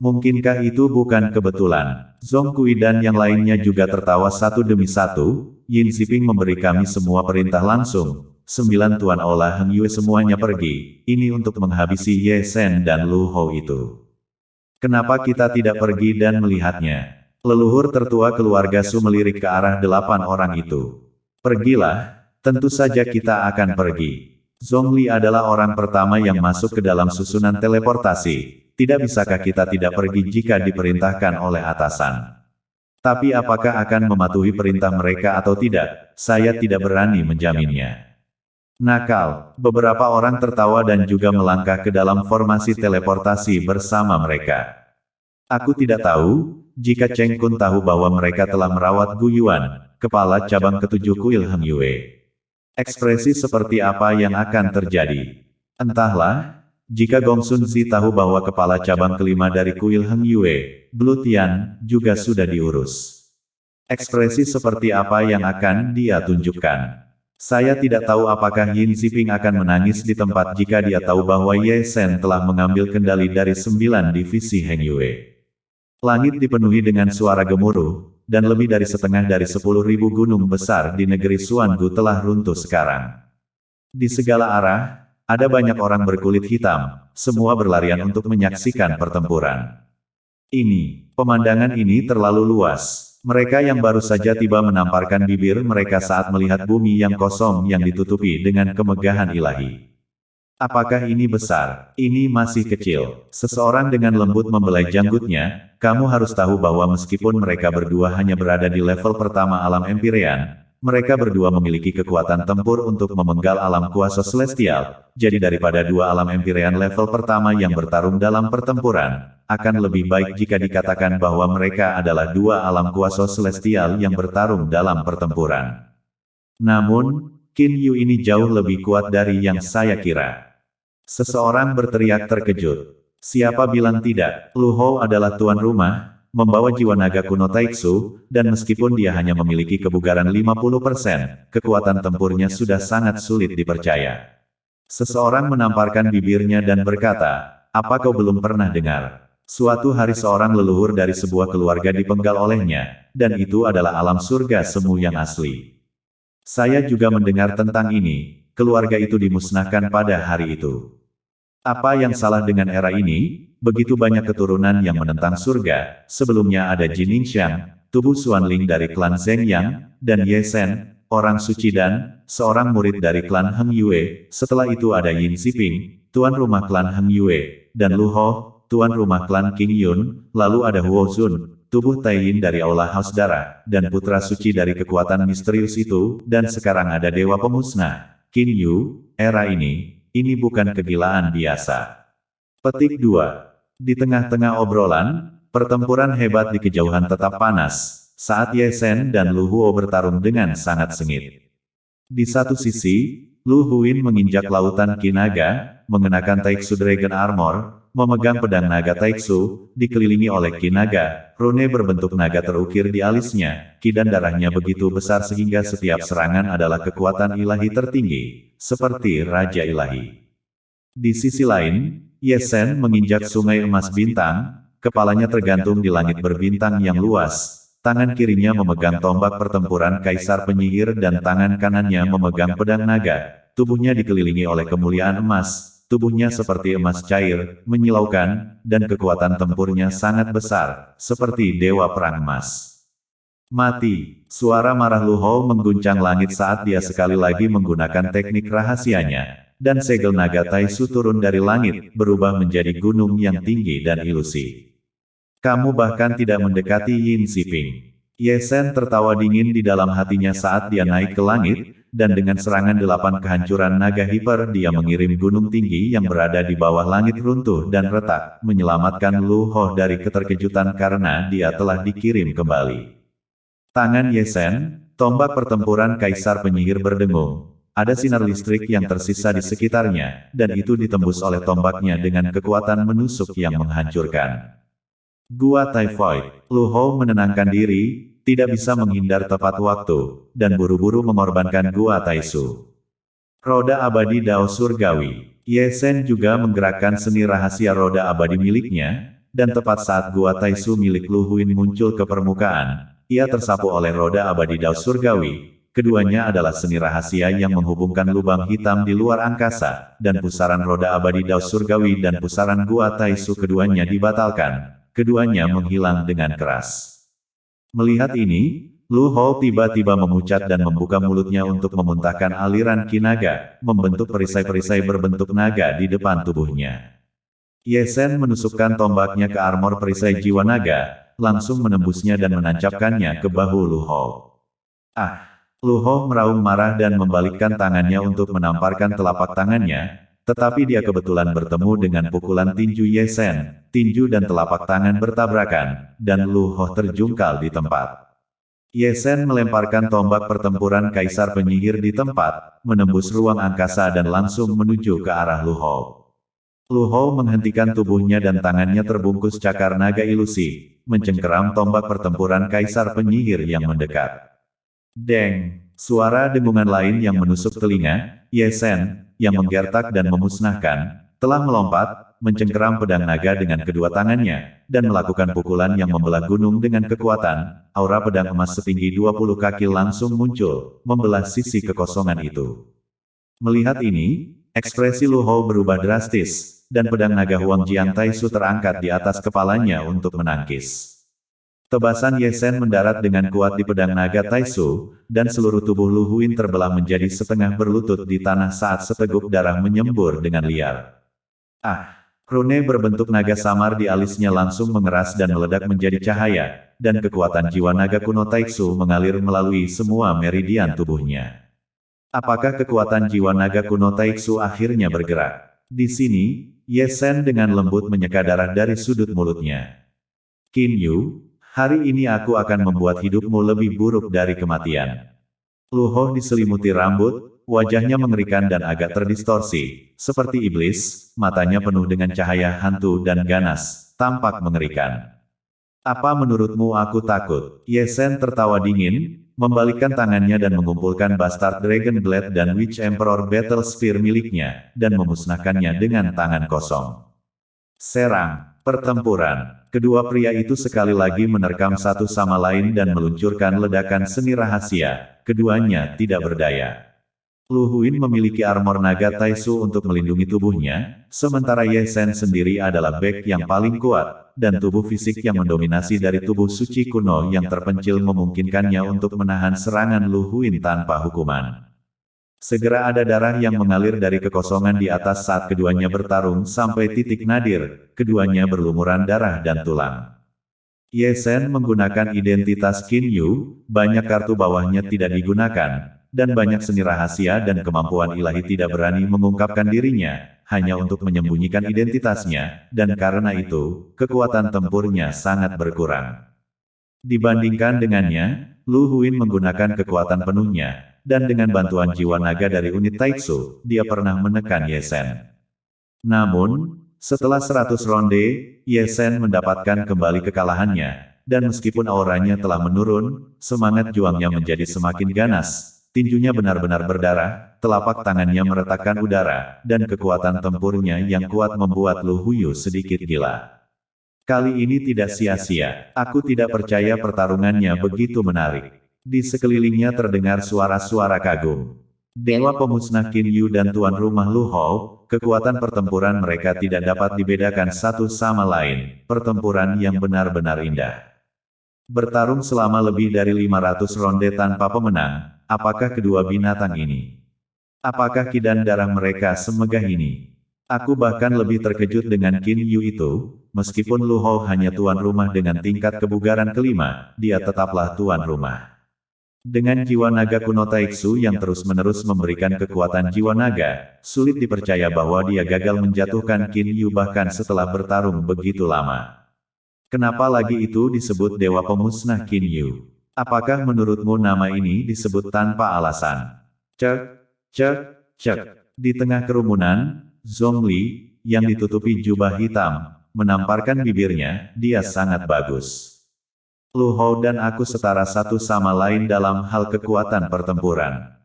Mungkinkah itu bukan kebetulan? Zhong Kui dan yang lainnya juga tertawa satu demi satu. Yin Ziping memberi kami semua perintah langsung. 9 tuan aula Heng Yue semuanya pergi. Ini untuk menghabisi Ye Shen dan Lu Hou itu. Kenapa kita tidak pergi dan melihatnya? Leluhur tertua keluarga Su melirik ke arah 8 orang itu. Pergilah, tentu saja kita akan pergi. Zhong Li adalah orang pertama yang masuk ke dalam susunan teleportasi. Tidak bisakah kita tidak pergi jika diperintahkan oleh atasan? Tapi apakah akan mematuhi perintah mereka atau tidak? Saya tidak berani menjaminnya. Nakal, beberapa orang tertawa dan juga melangkah ke dalam formasi teleportasi bersama mereka. Aku tidak tahu, jika Cheng Kun tahu bahwa mereka telah merawat Gu Yuan, kepala cabang ketujuh kuil Heng Yue. Ekspresi seperti apa yang akan terjadi? Entahlah, jika Gong Sun Zi tahu bahwa kepala cabang kelima dari kuil Heng Yue, Blue Tian, juga sudah diurus. Ekspresi seperti apa yang akan dia tunjukkan? Saya tidak tahu apakah Yin Ziping akan menangis di tempat jika dia tahu bahwa Ye Shen telah mengambil kendali dari 9 divisi Heng Yue. Langit dipenuhi dengan suara gemuruh, dan lebih dari setengah dari 10.000 gunung besar di negeri Xuangu telah runtuh sekarang. Di segala arah, ada banyak orang berkulit hitam, semua berlarian untuk menyaksikan pertempuran. Pemandangan ini terlalu luas. Mereka yang baru saja tiba menamparkan bibir mereka saat melihat bumi yang kosong yang ditutupi dengan kemegahan ilahi. Apakah ini besar? Ini masih kecil. Seseorang dengan lembut membelai janggutnya, kamu harus tahu bahwa meskipun mereka berdua hanya berada di level pertama alam Empyrean, mereka berdua memiliki kekuatan tempur untuk memenggal alam kuasa celestial. Jadi daripada dua alam Empyrean level pertama yang bertarung dalam pertempuran, akan lebih baik jika dikatakan bahwa mereka adalah dua alam kuasa celestial yang bertarung dalam pertempuran. Namun, Qin Yu ini jauh lebih kuat dari yang saya kira. Seseorang berteriak terkejut. Siapa bilang tidak? Lu Hou adalah tuan rumah, membawa jiwa naga kuno Taixu, dan meskipun dia hanya memiliki kebugaran 50%, kekuatan tempurnya sudah sangat sulit dipercaya. Seseorang menamparkan bibirnya dan berkata, apa kau belum pernah dengar? Suatu hari seorang leluhur dari sebuah keluarga dipenggal olehnya, dan itu adalah alam surga semu yang asli. Saya juga mendengar tentang ini, keluarga itu dimusnahkan pada hari itu. Apa yang salah dengan era ini? Begitu banyak keturunan yang menentang surga, sebelumnya ada Jin Ningxiang, tubuh Xuanling dari klan Zheng Yang, dan Ye Shen, orang suci dan seorang murid dari klan Heng Yue, setelah itu ada Yin Ziping, tuan rumah klan Heng Yue, dan Lu Hou, tuan rumah klan King Yun, lalu ada Huo Zun, tubuh Tai Yin dari Aula Haus Darah, dan putra suci dari kekuatan misterius itu, dan sekarang ada Dewa Pemusnah. Qin Yu, era ini bukan kegilaan biasa. Petik 2. Di tengah-tengah obrolan, pertempuran hebat di kejauhan tetap panas, saat Ye Shen dan Lu Huo bertarung dengan sangat sengit. Di satu sisi, Lu Huin menginjak lautan Qi Naga, mengenakan Taixu Dragon Armor, memegang pedang naga Taixu, dikelilingi oleh Qi Naga, rune berbentuk naga terukir di alisnya, Qi dan darahnya begitu besar sehingga setiap serangan adalah kekuatan ilahi tertinggi, seperti Raja Ilahi. Di sisi lain, Ye Shen menginjak sungai emas bintang, kepalanya tergantung di langit berbintang yang luas, tangan kirinya memegang tombak pertempuran Kaisar Penyihir dan tangan kanannya memegang pedang naga, tubuhnya dikelilingi oleh kemuliaan emas, tubuhnya seperti emas cair, menyilaukan, dan kekuatan tempurnya sangat besar, seperti dewa perang emas. Mati! Suara marah Lu Hou mengguncang langit saat dia sekali lagi menggunakan teknik rahasianya, dan segel naga Taixu turun dari langit, berubah menjadi gunung yang tinggi dan ilusi. Kamu bahkan tidak mendekati Yin Ziping. Ye Shen tertawa dingin di dalam hatinya saat dia naik ke langit, dan dengan serangan 8 kehancuran naga hiper dia mengirim gunung tinggi yang berada di bawah langit runtuh dan retak, menyelamatkan Lu Hou dari keterkejutan karena dia telah dikirim kembali. Tangan Ye Shen, tombak pertempuran Kaisar Penyihir berdengung. Ada sinar listrik yang tersisa di sekitarnya, dan itu ditembus oleh tombaknya dengan kekuatan menusuk yang menghancurkan. Gua Typhoid. Lu Hou menenangkan diri, tidak bisa menghindar tepat waktu, dan buru-buru mengorbankan Gua Taixu. Roda abadi Dao Surgawi. Ye Shen juga menggerakkan seni rahasia roda abadi miliknya, dan tepat saat Gua Taixu milik Lu Huin muncul ke permukaan, ia tersapu oleh roda abadi Dao Surgawi. Keduanya adalah seni rahasia yang menghubungkan lubang hitam di luar angkasa, dan pusaran roda abadi Dao Surgawi dan pusaran Gua Taixu keduanya dibatalkan. Keduanya menghilang dengan keras. Melihat ini, Lu Hou tiba-tiba memucat dan membuka mulutnya untuk memuntahkan aliran Qi Naga, membentuk perisai-perisai berbentuk naga di depan tubuhnya. Ye Shen menusukkan tombaknya ke armor perisai jiwa naga, langsung menembusnya dan menancapkannya ke bahu Lu Hou. Lu Hou meraung marah dan membalikkan tangannya untuk menamparkan telapak tangannya, tetapi dia kebetulan bertemu dengan pukulan tinju Ye Shen, tinju dan telapak tangan bertabrakan, dan Lu Hou terjungkal di tempat. Ye Shen melemparkan tombak pertempuran Kaisar Penyihir di tempat, menembus ruang angkasa dan langsung menuju ke arah Lu Hou. Lu Hou menghentikan tubuhnya dan tangannya terbungkus cakar naga ilusi, mencengkeram tombak pertempuran Kaisar Penyihir yang mendekat. Deng! Suara dengungan lain yang menusuk telinga, Ye Sen, yang menggertak dan memusnahkan, telah melompat, mencengkeram pedang naga dengan kedua tangannya, dan melakukan pukulan yang membelah gunung dengan kekuatan. Aura pedang emas setinggi 20 kaki langsung muncul, membelah sisi kekosongan itu. Melihat ini, ekspresi Lu Hou berubah drastis, dan pedang naga Huang Jiang Taisu terangkat di atas kepalanya untuk menangkis. Tebasan Ye Sen mendarat dengan kuat di pedang naga Taisu, dan seluruh tubuh Lu Huin terbelah menjadi setengah berlutut di tanah saat seteguk darah menyembur dengan liar. Rune berbentuk naga samar di alisnya langsung mengeras dan meledak menjadi cahaya, dan kekuatan jiwa naga kuno Taisu mengalir melalui semua meridian tubuhnya. Apakah kekuatan jiwa naga kuno Taisu akhirnya bergerak? Di sini, Ye Sen dengan lembut menyeka darah dari sudut mulutnya. Qin Yu, hari ini aku akan membuat hidupmu lebih buruk dari kematian. Lu Hou diselimuti rambut, wajahnya mengerikan dan agak terdistorsi, seperti iblis, matanya penuh dengan cahaya hantu dan ganas, tampak mengerikan. Apa menurutmu aku takut? Ye Sen tertawa dingin, membalikkan tangannya dan mengumpulkan Bastard Dragon Blade dan Witch Emperor Battle Spear miliknya, dan memusnahkannya dengan tangan kosong. Serang. Pertempuran. Kedua pria itu sekali lagi menerkam satu sama lain dan meluncurkan ledakan seni rahasia. Keduanya tidak berdaya. Lu Huin memiliki armor naga Taisu untuk melindungi tubuhnya, sementara Ye Sen sendiri adalah bek yang paling kuat, dan tubuh fisik yang mendominasi dari tubuh suci kuno yang terpencil memungkinkannya untuk menahan serangan Lu Huin tanpa hukuman. Segera ada darah yang mengalir dari kekosongan di atas saat keduanya bertarung sampai titik nadir, keduanya berlumuran darah dan tulang. Ye Sen menggunakan identitas Qin Yu, banyak kartu bawahnya tidak digunakan, dan banyak seni rahasia dan kemampuan ilahi tidak berani mengungkapkan dirinya, hanya untuk menyembunyikan identitasnya, dan karena itu, kekuatan tempurnya sangat berkurang. Dibandingkan dengannya, Lu Huin menggunakan kekuatan penuhnya, dan dengan bantuan jiwa naga dari unit Taitsu, dia pernah menekan Ye Sen. Namun, setelah 100 ronde, Ye Sen mendapatkan kembali kekalahannya, dan meskipun auranya telah menurun, semangat juangnya menjadi semakin ganas, tinjunya benar-benar berdarah, telapak tangannya meretakkan udara, dan kekuatan tempurnya yang kuat membuat Lu Huyu sedikit gila. Kali ini tidak sia-sia, aku tidak percaya pertarungannya begitu menarik. Di sekelilingnya terdengar suara-suara kagum. Dewa pemusnah Qin Yu dan tuan rumah Lu Hou, kekuatan pertempuran mereka tidak dapat dibedakan satu sama lain, pertempuran yang benar-benar indah. Bertarung selama lebih dari 500 ronde tanpa pemenang, apakah kedua binatang ini? Apakah kidan darah mereka semegah ini? Aku bahkan lebih terkejut dengan Qin Yu itu, meskipun Lu Hou hanya tuan rumah dengan tingkat kebugaran kelima, dia tetaplah tuan rumah. Dengan jiwa naga kuno Taitsu yang terus-menerus memberikan kekuatan jiwa naga, sulit dipercaya bahwa dia gagal menjatuhkan Qin Yu bahkan setelah bertarung begitu lama. Kenapa lagi itu disebut Dewa Pemusnah Qin Yu? Apakah menurutmu nama ini disebut tanpa alasan? Cek, cek, cek. Di tengah kerumunan, Zhongli, yang ditutupi jubah hitam, menamparkan bibirnya, dia sangat bagus. Lu Hou dan aku setara satu sama lain dalam hal kekuatan pertempuran.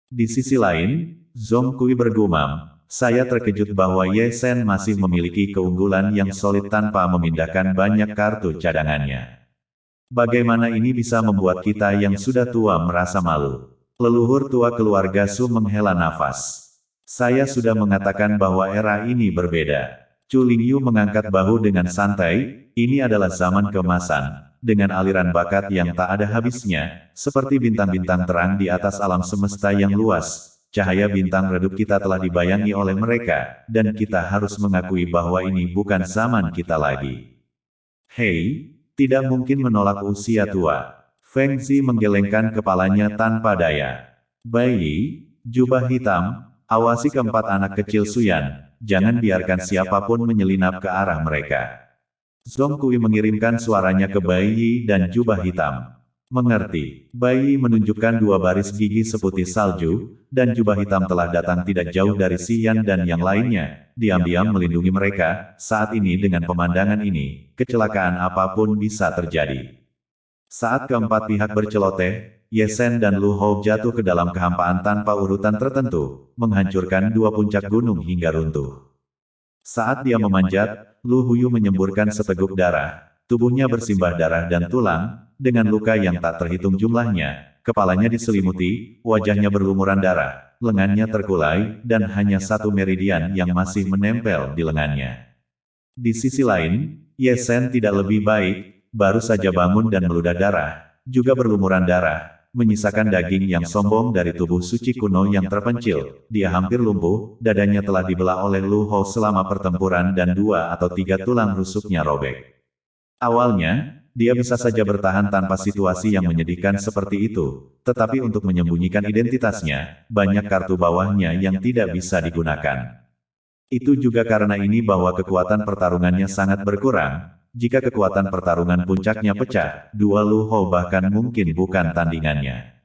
Di sisi lain, Zhong Kui bergumam, saya terkejut bahwa Ye Sen masih memiliki keunggulan yang solid tanpa memindahkan banyak kartu cadangannya. Bagaimana ini bisa membuat kita yang sudah tua merasa malu? Leluhur tua keluarga Su menghela nafas. Saya sudah mengatakan bahwa era ini berbeda. Chu Lingyu mengangkat bahu dengan santai, ini adalah zaman keemasan, dengan aliran bakat yang tak ada habisnya, seperti bintang-bintang terang di atas alam semesta yang luas. Cahaya bintang redup kita telah dibayangi oleh mereka, dan kita harus mengakui bahwa ini bukan zaman kita lagi. Hei, tidak mungkin menolak usia tua. Feng Zi menggelengkan kepalanya tanpa daya. Bayi, jubah hitam, awasi keempat anak kecil Suyan, jangan biarkan siapapun menyelinap ke arah mereka. Zhong Kui mengirimkan suaranya ke Bai dan jubah hitam. Mengerti. Bai menunjukkan dua baris gigi seputih salju, dan jubah hitam telah datang tidak jauh dari Xian dan yang lainnya, diam-diam melindungi mereka. Saat ini dengan pemandangan ini, kecelakaan apapun bisa terjadi. Saat keempat pihak berceloteh, Ye Sen dan Lu Hou jatuh ke dalam kehampaan tanpa urutan tertentu, menghancurkan dua puncak gunung hingga runtuh. Saat dia memanjat, Lu Huyu menyemburkan seteguk darah, tubuhnya bersimbah darah dan tulang, dengan luka yang tak terhitung jumlahnya, kepalanya diselimuti, wajahnya berlumuran darah, lengannya terkulai, dan hanya satu meridian yang masih menempel di lengannya. Di sisi lain, Ye Sen tidak lebih baik, baru saja bangun dan meludah darah, juga berlumuran darah, menyisakan daging yang sombong dari tubuh suci kuno yang terpencil. Dia hampir lumpuh, dadanya telah dibelah oleh Lu Hou selama pertempuran dan 2 atau 3 tulang rusuknya robek. Awalnya, dia bisa saja bertahan tanpa situasi yang menyedihkan seperti itu, tetapi untuk menyembunyikan identitasnya, banyak kartu bawahnya yang tidak bisa digunakan. Itu juga karena ini bahwa kekuatan pertarungannya sangat berkurang. Jika kekuatan pertarungan puncaknya pecah, dua Lu Hou bahkan mungkin bukan tandingannya.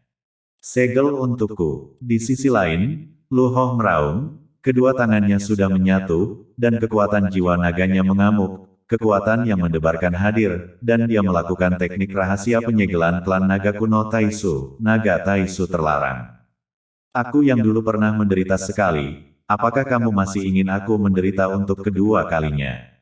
Segel untukku. Di sisi lain, Lu Hou meraung, kedua tangannya sudah menyatu, dan kekuatan jiwa naganya mengamuk, kekuatan yang mendebarkan hadir, dan dia melakukan teknik rahasia penyegelan klan naga kuno Taisu, naga Taisu terlarang. Aku yang dulu pernah menderita sekali, apakah kamu masih ingin aku menderita untuk kedua kalinya?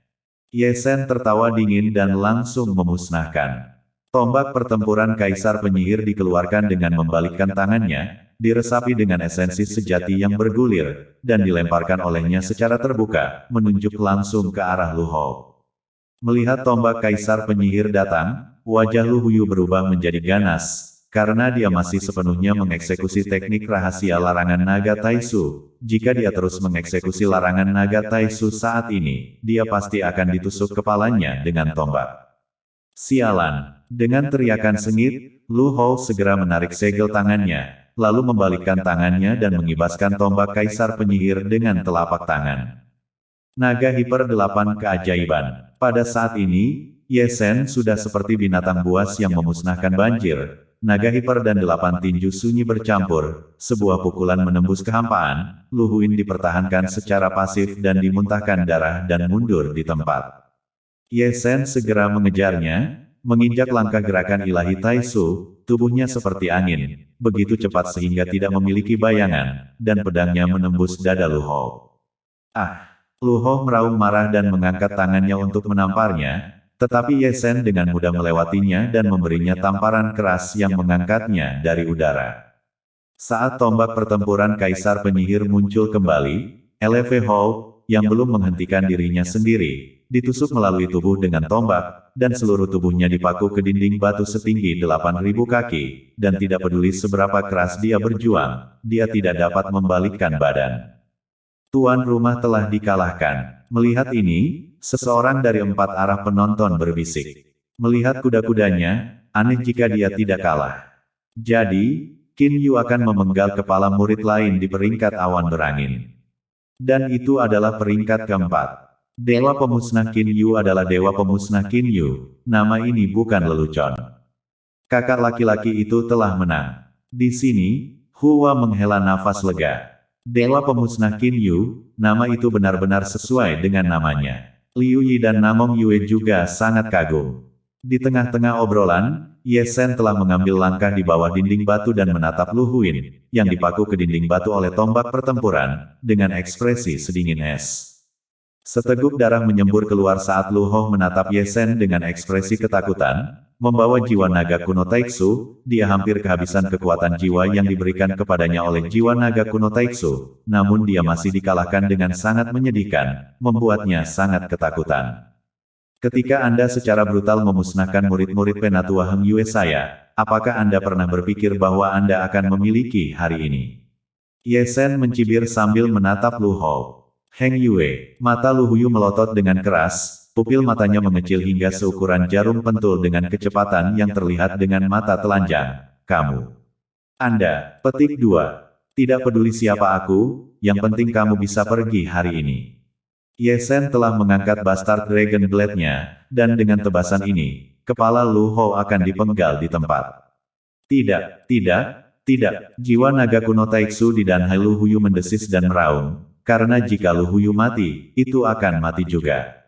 Ye Sen tertawa dingin dan langsung memusnahkan. Tombak pertempuran Kaisar Penyihir dikeluarkan dengan membalikkan tangannya, diresapi dengan esensi sejati yang bergulir, dan dilemparkan olehnya secara terbuka, menunjuk langsung ke arah Lu Hou. Melihat tombak Kaisar Penyihir datang, wajah Lu Huyu berubah menjadi ganas, karena dia masih sepenuhnya mengeksekusi teknik rahasia larangan naga Taisu. Jika dia terus mengeksekusi larangan naga Taisu saat ini, dia pasti akan ditusuk kepalanya dengan tombak. Sialan! Dengan teriakan sengit, Lu Hou segera menarik segel tangannya, lalu membalikkan tangannya dan mengibaskan tombak Kaisar Penyihir dengan telapak tangan. Naga Hiper 8 Keajaiban. Pada saat ini, Ye Sen sudah seperti binatang buas yang memusnahkan banjir. Naga Hiper dan 8 tinju sunyi bercampur, sebuah pukulan menembus kehampaan, Lu Huin dipertahankan secara pasif dan dimuntahkan darah dan mundur di tempat. Ye Sen segera mengejarnya, menginjak langkah gerakan ilahi Taisu, tubuhnya seperti angin, begitu cepat sehingga tidak memiliki bayangan, dan pedangnya menembus dada Lu Hou. Ah! Lu Hou meraung marah dan mengangkat tangannya untuk menamparnya, tetapi Ye Sen dengan mudah melewatinya dan memberinya tamparan keras yang mengangkatnya dari udara. Saat tombak pertempuran Kaisar Penyihir muncul kembali, Eleve Hou, yang belum menghentikan dirinya sendiri, ditusuk melalui tubuh dengan tombak, dan seluruh tubuhnya dipaku ke dinding batu setinggi 8.000 kaki, dan tidak peduli seberapa keras dia berjuang, dia tidak dapat membalikkan badan. Tuan rumah telah dikalahkan. Melihat ini, seseorang dari 4 arah penonton berbisik. Melihat kuda-kudanya, aneh jika dia tidak kalah. Jadi, Qin Yu akan memenggal kepala murid lain di peringkat awan berangin. Dan itu adalah peringkat keempat. Dewa pemusnah Qin Yu adalah dewa pemusnah Qin Yu. Nama ini bukan lelucon. Kakak laki-laki itu telah menang. Di sini, Hua menghela nafas lega. Dewa pemusnah Qin Yu, nama itu benar-benar sesuai dengan namanya. Liu Yi dan Namong Yue juga sangat kagum. Di tengah-tengah obrolan, Ye Sen telah mengambil langkah di bawah dinding batu dan menatap Lu Huin, yang dipaku ke dinding batu oleh tombak pertempuran, dengan ekspresi sedingin es. Seteguk darah menyembur keluar saat Lu Hou menatap Ye Sen dengan ekspresi ketakutan. Membawa jiwa naga kuno Taiksu, dia hampir kehabisan kekuatan jiwa yang diberikan kepadanya oleh jiwa naga kuno Taiksu, namun dia masih dikalahkan dengan sangat menyedihkan, membuatnya sangat ketakutan. Ketika Anda secara brutal memusnahkan murid-murid penatua Heng Yue saya, apakah Anda pernah berpikir bahwa Anda akan memiliki hari ini? Ye Sen mencibir sambil menatap Lu Hou. Heng Yue, mata Lu Huyu melotot dengan keras. Pupil matanya mengecil hingga seukuran jarum pentul dengan kecepatan yang terlihat dengan mata telanjang. Kamu. Anda, petik 2. Tidak peduli siapa aku, yang penting kamu bisa pergi hari ini. Ye Sen telah mengangkat Bastard Dragon Blade-nya, dan dengan tebasan ini, kepala Lu Hou akan dipenggal di tempat. Tidak, tidak, tidak. Jiwa naga kuno Taiksu di Danhai Lu Huyu mendesis dan meraung, karena jika Lu Huyu mati, itu akan mati juga.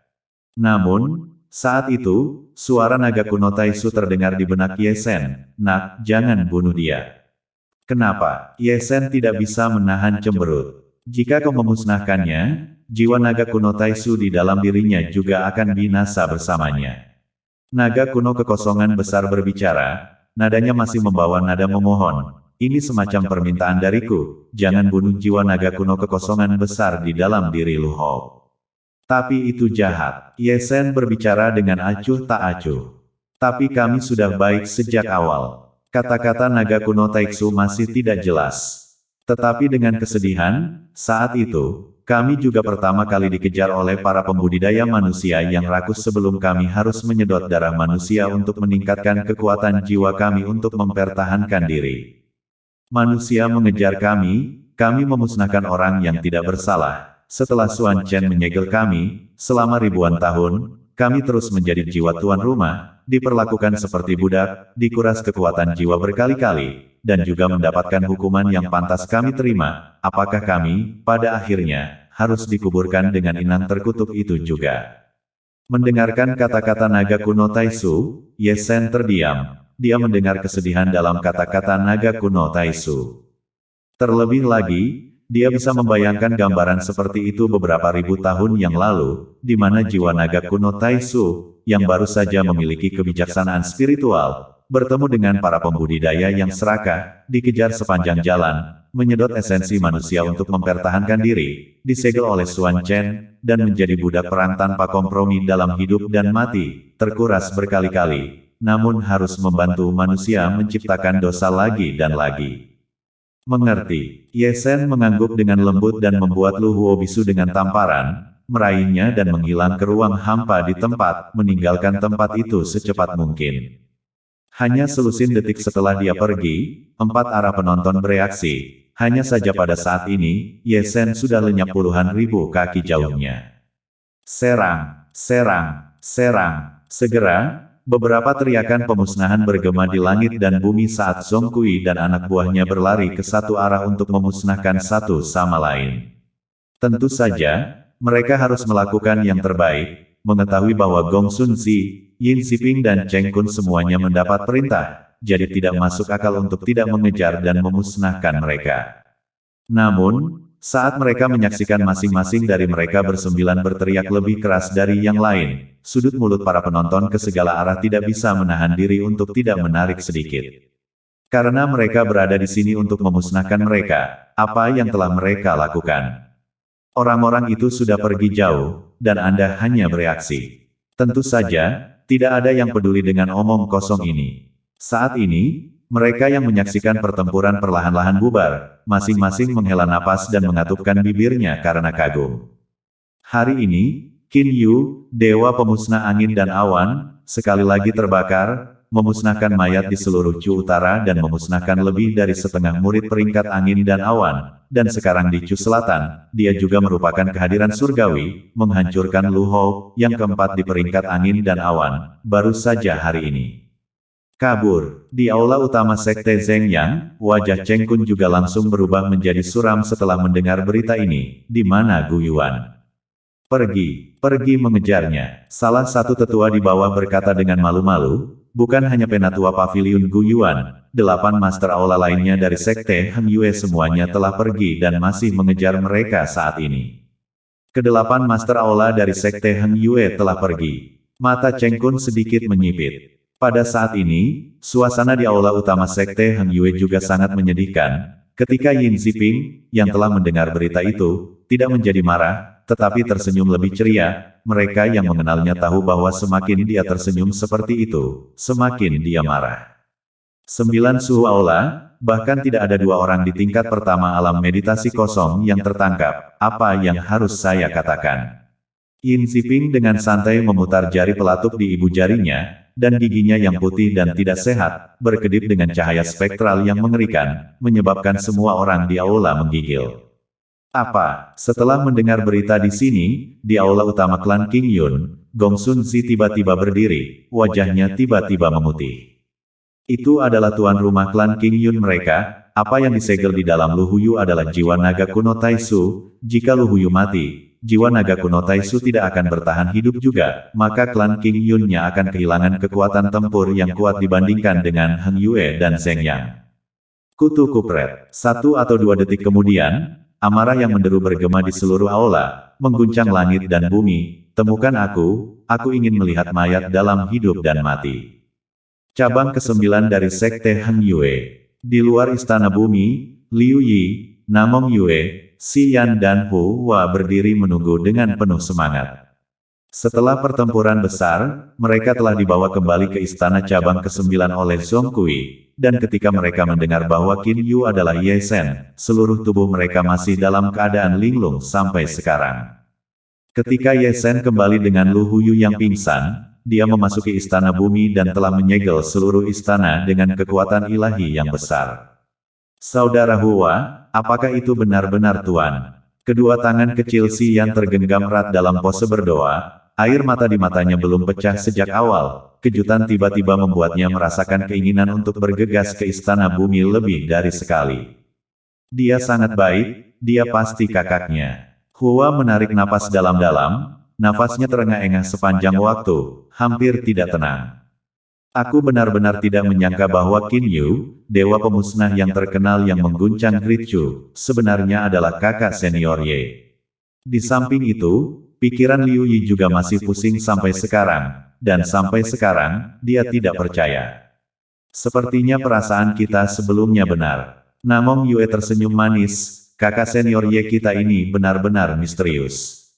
Namun, Saat itu, suara naga kuno Taisu terdengar di benak Ye Sen. Nak, jangan bunuh dia. Kenapa? Ye Sen tidak bisa menahan cemberut. Jika kau memusnahkannya, jiwa naga kuno Taisu di dalam dirinya juga akan binasa bersamanya. Naga kuno kekosongan besar berbicara, nadanya masih membawa nada memohon. Ini semacam permintaan dariku, jangan bunuh jiwa naga kuno kekosongan besar di dalam diri Lu Hou. Tapi itu jahat. Ye Sen berbicara dengan acuh tak acuh. Tapi kami sudah baik sejak awal. Kata-kata naga kuno Taiksu masih tidak jelas. Tetapi dengan kesedihan, saat itu, kami juga pertama kali dikejar oleh para pembudidaya manusia yang rakus sebelum kami harus menyedot darah manusia untuk meningkatkan kekuatan jiwa kami untuk mempertahankan diri. Manusia mengejar kami memusnahkan orang yang tidak bersalah. Setelah Xuan Chen menyegel kami, selama ribuan tahun, kami terus menjadi jiwa tuan rumah, diperlakukan seperti budak, dikuras kekuatan jiwa berkali-kali, dan juga mendapatkan hukuman yang pantas kami terima. Apakah kami, pada akhirnya, harus dikuburkan dengan inang terkutuk itu juga? Mendengarkan kata-kata naga kuno Taisu, Ye Sen terdiam. Dia mendengar kesedihan dalam kata-kata naga kuno Taisu. Terlebih lagi, dia bisa membayangkan gambaran seperti itu beberapa ribu tahun yang lalu, di mana jiwa naga kuno Taisu, yang baru saja memiliki kebijaksanaan spiritual, bertemu dengan para pembudidaya yang serakah, dikejar sepanjang jalan, menyedot esensi manusia untuk mempertahankan diri, disegel oleh Xuan Chen, dan menjadi budak perang tanpa kompromi dalam hidup dan mati, terkuras berkali-kali, namun harus membantu manusia menciptakan dosa lagi dan lagi. Mengerti. Ye Sen mengangguk dengan lembut dan membuat Lu Huo bisu dengan tamparan, meraihnya dan menghilang ke ruang hampa di tempat, meninggalkan tempat itu secepat mungkin. Hanya selusin detik setelah dia pergi, 4 arah penonton bereaksi. Hanya saja pada saat ini, Ye Sen sudah lenyap puluhan ribu kaki jauhnya. Serang, serang, serang. Segera, beberapa teriakan pemusnahan bergema di langit dan bumi saat Zhong Kui dan anak buahnya berlari ke satu arah untuk memusnahkan satu sama lain. Tentu saja, mereka harus melakukan yang terbaik, mengetahui bahwa Gong Sun Zi, Yin Ziping dan Cheng Kun semuanya mendapat perintah, jadi tidak masuk akal untuk tidak mengejar dan memusnahkan mereka. Namun, saat mereka menyaksikan masing-masing dari mereka bersembilan berteriak lebih keras dari yang lain, sudut mulut para penonton ke segala arah tidak bisa menahan diri untuk tidak menarik sedikit. Karena mereka berada di sini untuk memusnahkan mereka, apa yang telah mereka lakukan. Orang-orang itu sudah pergi jauh, dan Anda hanya bereaksi. Tentu saja, tidak ada yang peduli dengan omong kosong ini. Saat ini, mereka yang menyaksikan pertempuran perlahan-lahan bubar, masing-masing menghela napas dan mengatupkan bibirnya karena kagum. Hari ini, Qin Yu, Dewa Pemusnah Angin dan Awan, sekali lagi terbakar, memusnahkan mayat di seluruh Chu Utara dan memusnahkan lebih dari setengah murid peringkat Angin dan Awan, dan sekarang di Chu Selatan, dia juga merupakan kehadiran surgawi, menghancurkan Lu Hou, yang keempat di peringkat Angin dan Awan, baru saja hari ini. Kabur. Di aula utama Sekte Zheng Yang, wajah Cheng Kun juga langsung berubah menjadi suram setelah mendengar berita ini. Di mana Gu Yuan? Pergi mengejarnya. Salah satu tetua di bawah berkata dengan malu-malu, bukan hanya penatua pavilion Gu Yuan, 8 master aula lainnya dari Sekte Heng Yue semuanya telah pergi dan masih mengejar mereka saat ini. Ke-8 master aula dari Sekte Heng Yue telah pergi. Mata Cheng Kun sedikit menyipit. Pada saat ini, suasana di aula utama Sekte Heng Yue juga sangat menyedihkan, ketika Yin Ziping, yang telah mendengar berita itu, tidak menjadi marah, tetapi tersenyum lebih ceria. Mereka yang mengenalnya tahu bahwa semakin dia tersenyum seperti itu, semakin dia marah. 9 suhu aula, bahkan tidak ada 2 orang di tingkat pertama alam meditasi kosong yang tertangkap. Apa yang harus saya katakan? Yin Ziping dengan santai memutar jari pelatup di ibu jarinya, dan giginya yang putih dan tidak sehat, berkedip dengan cahaya spektral yang mengerikan, menyebabkan semua orang di aula menggigil. Apa? Setelah mendengar berita di sini, di aula utama klan King Yun, Gong Sun Zi tiba-tiba berdiri, wajahnya tiba-tiba memutih. Itu adalah tuan rumah klan King Yun mereka. Apa yang disegel di dalam Lu Huyu adalah jiwa naga kuno Taisu. Jika Lu Huyu mati, jiwa naga kuno Taisu tidak akan bertahan hidup juga, maka klan King Yun-nya akan kehilangan kekuatan tempur yang kuat dibandingkan dengan Heng Yue dan Zheng Yang. Kutu kupret. 1 atau 2 detik kemudian, amarah yang menderu bergema di seluruh aula, mengguncang langit dan bumi. Temukan aku ingin melihat mayat dalam hidup dan mati. Cabang ke-9 dari Sekte Heng Yue. Di luar istana bumi, Liu Yi, Namong Yue, Xi Yan dan Hu Hua berdiri menunggu dengan penuh semangat. Setelah pertempuran besar, mereka telah dibawa kembali ke istana cabang ke-9 oleh Zhong Kui, dan ketika mereka mendengar bahwa Qin Yu adalah Ye Sen, seluruh tubuh mereka masih dalam keadaan linglung sampai sekarang. Ketika Ye Sen kembali dengan Lu Huyu yang pingsan, dia memasuki istana bumi dan telah menyegel seluruh istana dengan kekuatan ilahi yang besar. Saudara Hua, apakah itu benar-benar Tuan? Kedua tangan kecil Xi Yan tergenggam erat dalam pose berdoa, air mata di matanya belum pecah sejak awal. Kejutan tiba-tiba membuatnya merasakan keinginan untuk bergegas ke istana bumi lebih dari sekali. Dia sangat baik, dia pasti kakaknya. Hua menarik napas dalam-dalam. Nafasnya terengah-engah sepanjang waktu, hampir tidak tenang. Aku benar-benar tidak menyangka bahwa Qin Yu, dewa pemusnah yang terkenal yang mengguncang Great Chu, sebenarnya adalah kakak senior Ye. Di samping itu, pikiran Liu Yi juga masih pusing sampai sekarang, dan sampai sekarang, dia tidak percaya. Sepertinya perasaan kita sebelumnya benar. Namong Yue tersenyum manis, kakak senior Ye kita ini benar-benar misterius.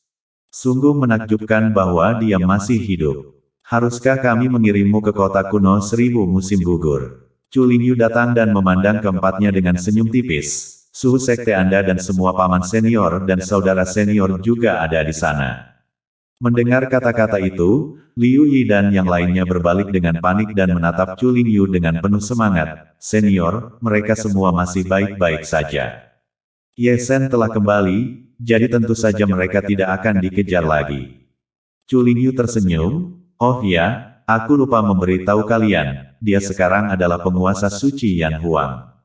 Sungguh menakjubkan bahwa dia masih hidup. Haruskah kami mengirimmu ke kota kuno 1000 musim gugur? Chu Lingyu datang dan memandang keempatnya dengan senyum tipis. Suhu sekte Anda dan semua paman senior dan saudara senior juga ada di sana. Mendengar kata-kata itu, Liu Yi dan yang lainnya berbalik dengan panik dan menatap Chu Lingyu dengan penuh semangat. Senior, mereka semua masih baik-baik saja. Ye Sen telah kembali, jadi tentu saja mereka tidak akan dikejar lagi. Chu Lingyu tersenyum, oh ya, aku lupa memberitahu kalian, dia sekarang adalah penguasa suci Yan Huang.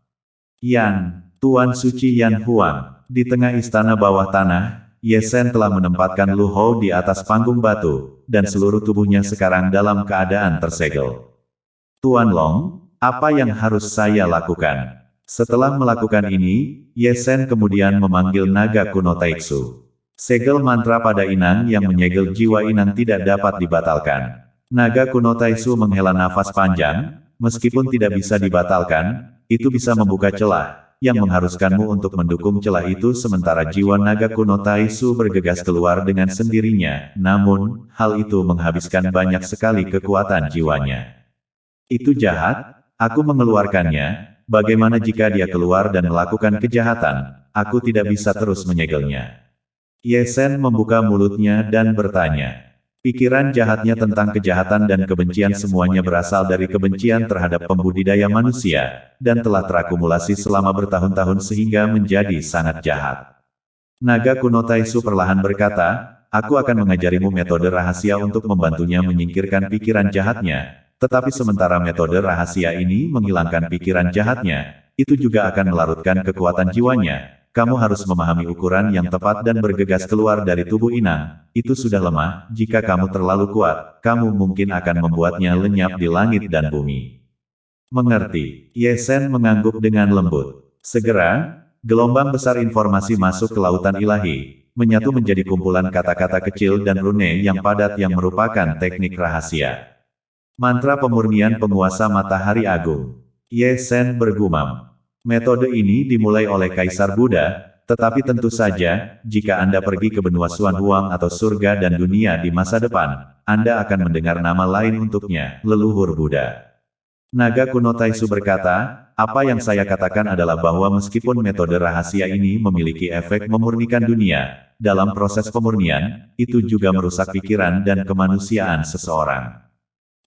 Yan, Tuan Suci Yan Huang, di tengah istana bawah tanah, Ye Sen telah menempatkan Lu Hou di atas panggung batu, dan seluruh tubuhnya sekarang dalam keadaan tersegel. Tuan Long, apa yang harus saya lakukan? Setelah melakukan ini, Ye Sen kemudian memanggil naga kuno Taitsu. Segel mantra pada inang yang menyegel jiwa inang tidak dapat dibatalkan. Naga kuno Taitsu menghela nafas panjang, meskipun tidak bisa dibatalkan, itu bisa membuka celah, yang mengharuskanmu untuk mendukung celah itu sementara jiwa naga kuno Taitsu bergegas keluar dengan sendirinya, namun, hal itu menghabiskan banyak sekali kekuatan jiwanya. Itu jahat, aku mengeluarkannya. Bagaimana jika dia keluar dan melakukan kejahatan? Aku tidak bisa terus menyegelnya. Ye Sen membuka mulutnya dan bertanya. Pikiran jahatnya tentang kejahatan dan kebencian semuanya berasal dari kebencian terhadap pembudidaya manusia, dan telah terakumulasi selama bertahun-tahun sehingga menjadi sangat jahat. Naga kuno Taitsu perlahan berkata, aku akan mengajarimu metode rahasia untuk membantunya menyingkirkan pikiran jahatnya. Tetapi sementara metode rahasia ini menghilangkan pikiran jahatnya, itu juga akan melarutkan kekuatan jiwanya. Kamu harus memahami ukuran yang tepat dan bergegas keluar dari tubuh inang. Itu sudah lemah, jika kamu terlalu kuat, kamu mungkin akan membuatnya lenyap di langit dan bumi. Mengerti? Ye Sen mengangguk dengan lembut. Segera, gelombang besar informasi masuk ke lautan ilahi, menyatu menjadi kumpulan kata-kata kecil dan rune yang padat yang merupakan teknik rahasia. Mantra pemurnian penguasa matahari agung. Ye Sen bergumam. Metode ini dimulai oleh Kaisar Buddha, tetapi tentu saja, jika Anda pergi ke benua Xuan Huang atau surga dan dunia di masa depan, Anda akan mendengar nama lain untuknya, leluhur Buddha. Naga kuno Taitsu berkata, apa yang saya katakan adalah bahwa meskipun metode rahasia ini memiliki efek memurnikan dunia, dalam proses pemurnian, itu juga merusak pikiran dan kemanusiaan seseorang.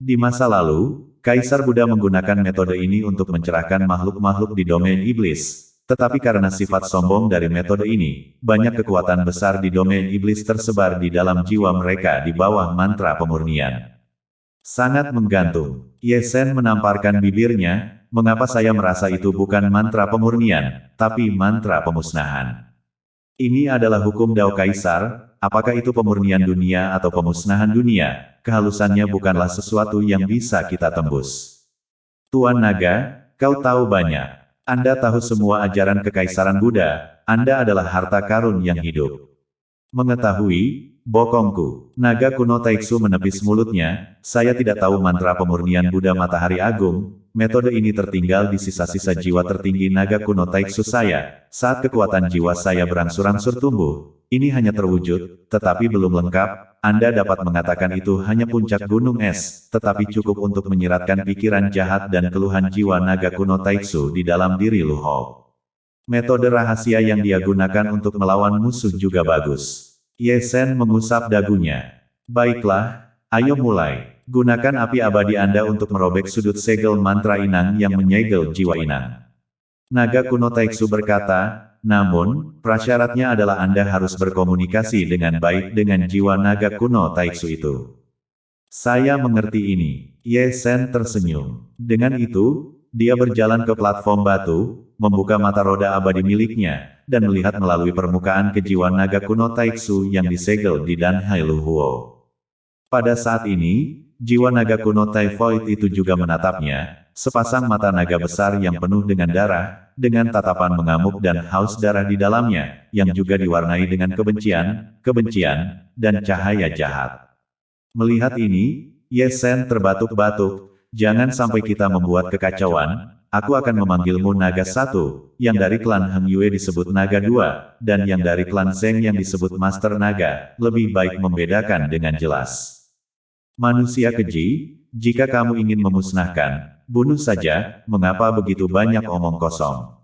Di masa lalu, Kaisar Buddha menggunakan metode ini untuk mencerahkan makhluk-makhluk di domain iblis. Tetapi karena sifat sombong dari metode ini, banyak kekuatan besar di domain iblis tersebar di dalam jiwa mereka di bawah mantra pemurnian. Sangat menggantung. Ye Sen menamparkan bibirnya, mengapa saya merasa itu bukan mantra pemurnian, tapi mantra pemusnahan. Ini adalah hukum Dao Kaisar, apakah itu pemurnian dunia atau pemusnahan dunia, kehalusannya bukanlah sesuatu yang bisa kita tembus. Tuan Naga, kau tahu banyak. Anda tahu semua ajaran kekaisaran Buddha, Anda adalah harta karun yang hidup. Mengetahui, bokongku. Naga kuno Taiksu menepis mulutnya, saya tidak tahu mantra pemurnian Buddha Matahari Agung, metode ini tertinggal di sisa-sisa jiwa tertinggi naga kuno Taiksu saya, saat kekuatan jiwa saya berangsur-angsur tumbuh. Ini hanya terwujud, tetapi belum lengkap. Anda dapat mengatakan itu hanya puncak gunung es, tetapi cukup untuk menyiratkan pikiran jahat dan keluhan jiwa naga kuno Taiksu di dalam diri Lu Hou. Metode rahasia yang dia gunakan untuk melawan musuh juga bagus. Ye Sen mengusap dagunya. Baiklah, ayo mulai. Gunakan api abadi Anda untuk merobek sudut segel mantra inang yang menyegel jiwa inang. Naga kuno Taiksu berkata, namun, prasyaratnya adalah Anda harus berkomunikasi dengan baik dengan jiwa naga kuno Taiksu itu. Saya mengerti ini. Ye Sen tersenyum. Dengan itu, dia berjalan ke platform batu, membuka mata roda abadi miliknya, dan melihat melalui permukaan ke jiwa naga kuno Taiksu yang disegel di Danhai Lu Huo. Pada saat ini, jiwa naga kuno Typhoid itu juga menatapnya, sepasang mata naga besar yang penuh dengan darah, dengan tatapan mengamuk dan haus darah di dalamnya, yang juga diwarnai dengan kebencian, dan cahaya jahat. Melihat ini, Ye Sen terbatuk-batuk, jangan sampai kita membuat kekacauan, aku akan memanggilmu Naga 1, yang dari klan Heng Yue disebut Naga 2, dan yang dari klan Zheng yang disebut Master Naga, lebih baik membedakan dengan jelas. Manusia keji, jika kamu ingin memusnahkan, bunuh saja, mengapa begitu banyak omong kosong?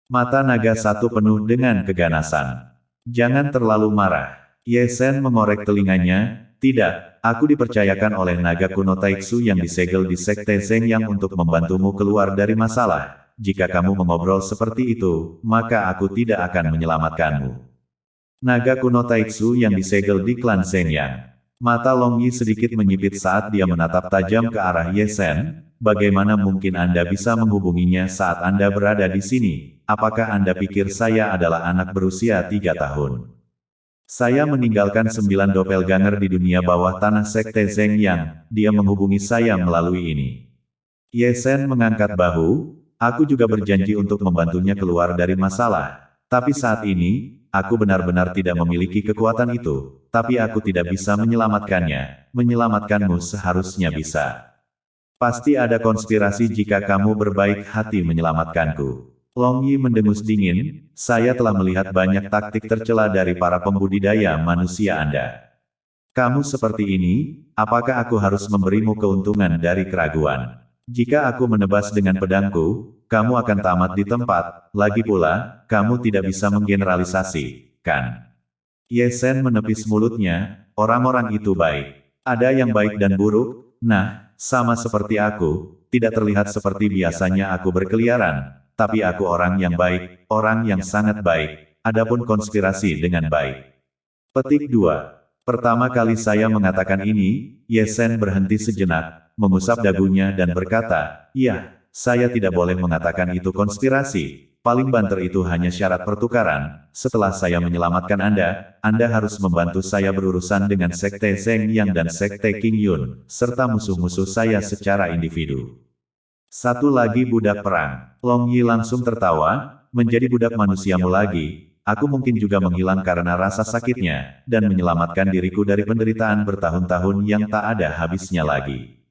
Mata Naga 1 penuh dengan keganasan. Jangan terlalu marah. Ye Sen mengorek telinganya, tidak, aku dipercayakan oleh naga kuno Taiksu yang disegel di Sekte Zheng yang untuk membantumu keluar dari masalah. Jika kamu mengobrol seperti itu, maka aku tidak akan menyelamatkanmu. Naga kuno Taiksu yang disegel di klan Zheng Yang. Mata Long Yi sedikit menyipit saat dia menatap tajam ke arah Ye Sen. Bagaimana mungkin Anda bisa menghubunginya saat Anda berada di sini? Apakah Anda pikir saya adalah anak berusia 3 tahun? Saya meninggalkan 9 doppelganger di dunia bawah tanah Sekte Zheng Yang, dia menghubungi saya melalui ini. Ye Sen mengangkat bahu, aku juga berjanji untuk membantunya keluar dari masalah. Tapi saat ini, aku benar-benar tidak memiliki kekuatan itu, tapi aku tidak bisa menyelamatkannya, menyelamatkanmu seharusnya bisa. Pasti ada konspirasi jika kamu berbaik hati menyelamatkanku. Long Yi mendengus dingin, saya telah melihat banyak taktik tercela dari para pembudidaya manusia Anda. Kamu seperti ini, apakah aku harus memberimu keuntungan dari keraguan? Jika aku menebas dengan pedangku, kamu akan tamat di tempat, lagi pula, kamu tidak bisa menggeneralisasi, kan? Ye Sen menepis mulutnya, orang-orang itu baik. Ada yang baik dan buruk, nah, sama seperti aku, tidak terlihat seperti biasanya aku berkeliaran. Tapi aku orang yang baik, orang yang sangat baik, adapun konspirasi dengan baik. Petik 2. Pertama kali saya mengatakan ini, Ye Sen berhenti sejenak, mengusap dagunya dan berkata, iya, saya tidak boleh mengatakan itu konspirasi, paling banter itu hanya syarat pertukaran, setelah saya menyelamatkan Anda harus membantu saya berurusan dengan Sekte Zheng Yang dan Sekte King Yun, serta musuh-musuh saya secara individu. Satu lagi budak perang. Long Yi langsung tertawa, menjadi budak manusiamu lagi, aku mungkin juga menghilang karena rasa sakitnya, dan menyelamatkan diriku dari penderitaan bertahun-tahun yang tak ada habisnya lagi.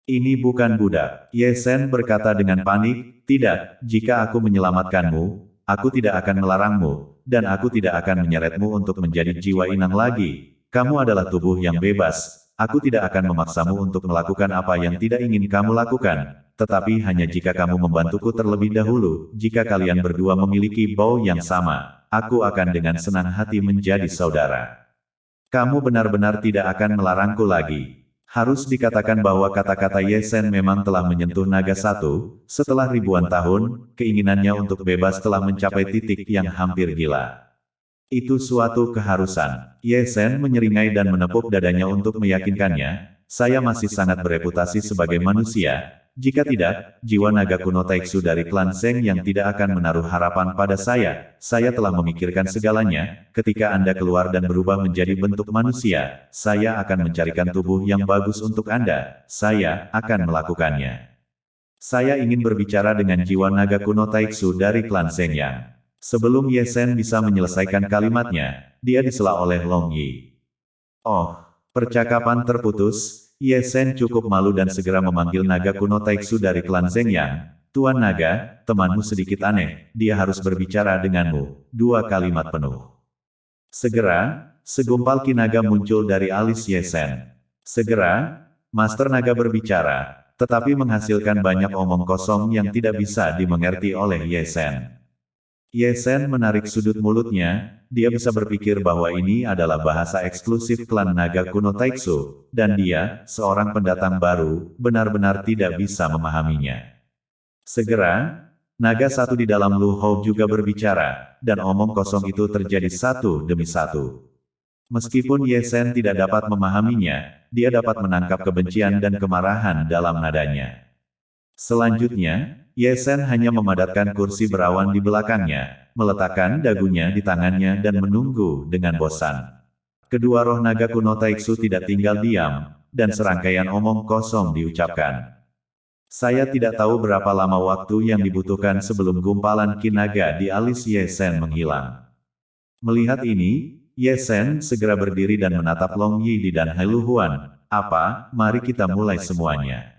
Ini bukan budak. Ye Sen berkata dengan panik, tidak, jika aku menyelamatkanmu, aku tidak akan melarangmu, dan aku tidak akan menyeretmu untuk menjadi jiwa inang lagi. Kamu adalah tubuh yang bebas, aku tidak akan memaksamu untuk melakukan apa yang tidak ingin kamu lakukan. Tetapi hanya jika kamu membantuku terlebih dahulu, jika kalian berdua memiliki bau yang sama, aku akan dengan senang hati menjadi saudara. Kamu benar-benar tidak akan melarangku lagi. Harus dikatakan bahwa kata-kata Ye Sen memang telah menyentuh Naga 1, setelah ribuan tahun, keinginannya untuk bebas telah mencapai titik yang hampir gila. Itu suatu keharusan. Ye Sen menyeringai dan menepuk dadanya untuk meyakinkannya, saya masih sangat bereputasi sebagai manusia, Jika tidak, jiwa naga kuno Taiksu dari klan Zeng yang tidak akan menaruh harapan pada saya. Saya telah memikirkan segalanya. Ketika Anda keluar dan berubah menjadi bentuk manusia, saya akan mencarikan tubuh yang bagus untuk Anda. Saya akan melakukannya. Saya ingin berbicara dengan jiwa naga kuno Taiksu dari klan Zeng Yang. Sebelum Ye Sen bisa menyelesaikan kalimatnya, dia disela oleh Long Yi. Oh, percakapan terputus. Ye Sen cukup malu dan segera memanggil naga kuno Taiksu dari klan Zeng Yang. Tuan naga, temanmu sedikit aneh, dia harus berbicara denganmu. 2 kalimat penuh. Segera, segumpal ki naga muncul dari alis Ye Sen. Segera, Master Naga berbicara, tetapi menghasilkan banyak omong kosong yang tidak bisa dimengerti oleh Ye Sen. Ye Sen menarik sudut mulutnya, dia bisa berpikir bahwa ini adalah bahasa eksklusif klan naga kuno Taiksu, dan dia, seorang pendatang baru, benar-benar tidak bisa memahaminya. Segera, naga satu di dalam Lu Hou juga berbicara, dan omong kosong itu terjadi satu demi satu. Meskipun Ye Sen tidak dapat memahaminya, dia dapat menangkap kebencian dan kemarahan dalam nadanya. Selanjutnya, Ye Sen hanya memadatkan kursi berawan di belakangnya, meletakkan dagunya di tangannya dan menunggu dengan bosan. Kedua roh naga kuno Taiksu tidak tinggal diam, dan serangkaian omong kosong diucapkan. Saya tidak tahu berapa lama waktu yang dibutuhkan sebelum gumpalan ki naga di alis Ye Sen menghilang. Melihat ini, Ye Sen segera berdiri dan menatap Long Yi di dan Hai Lu Huan. Apa, mari kita mulai semuanya.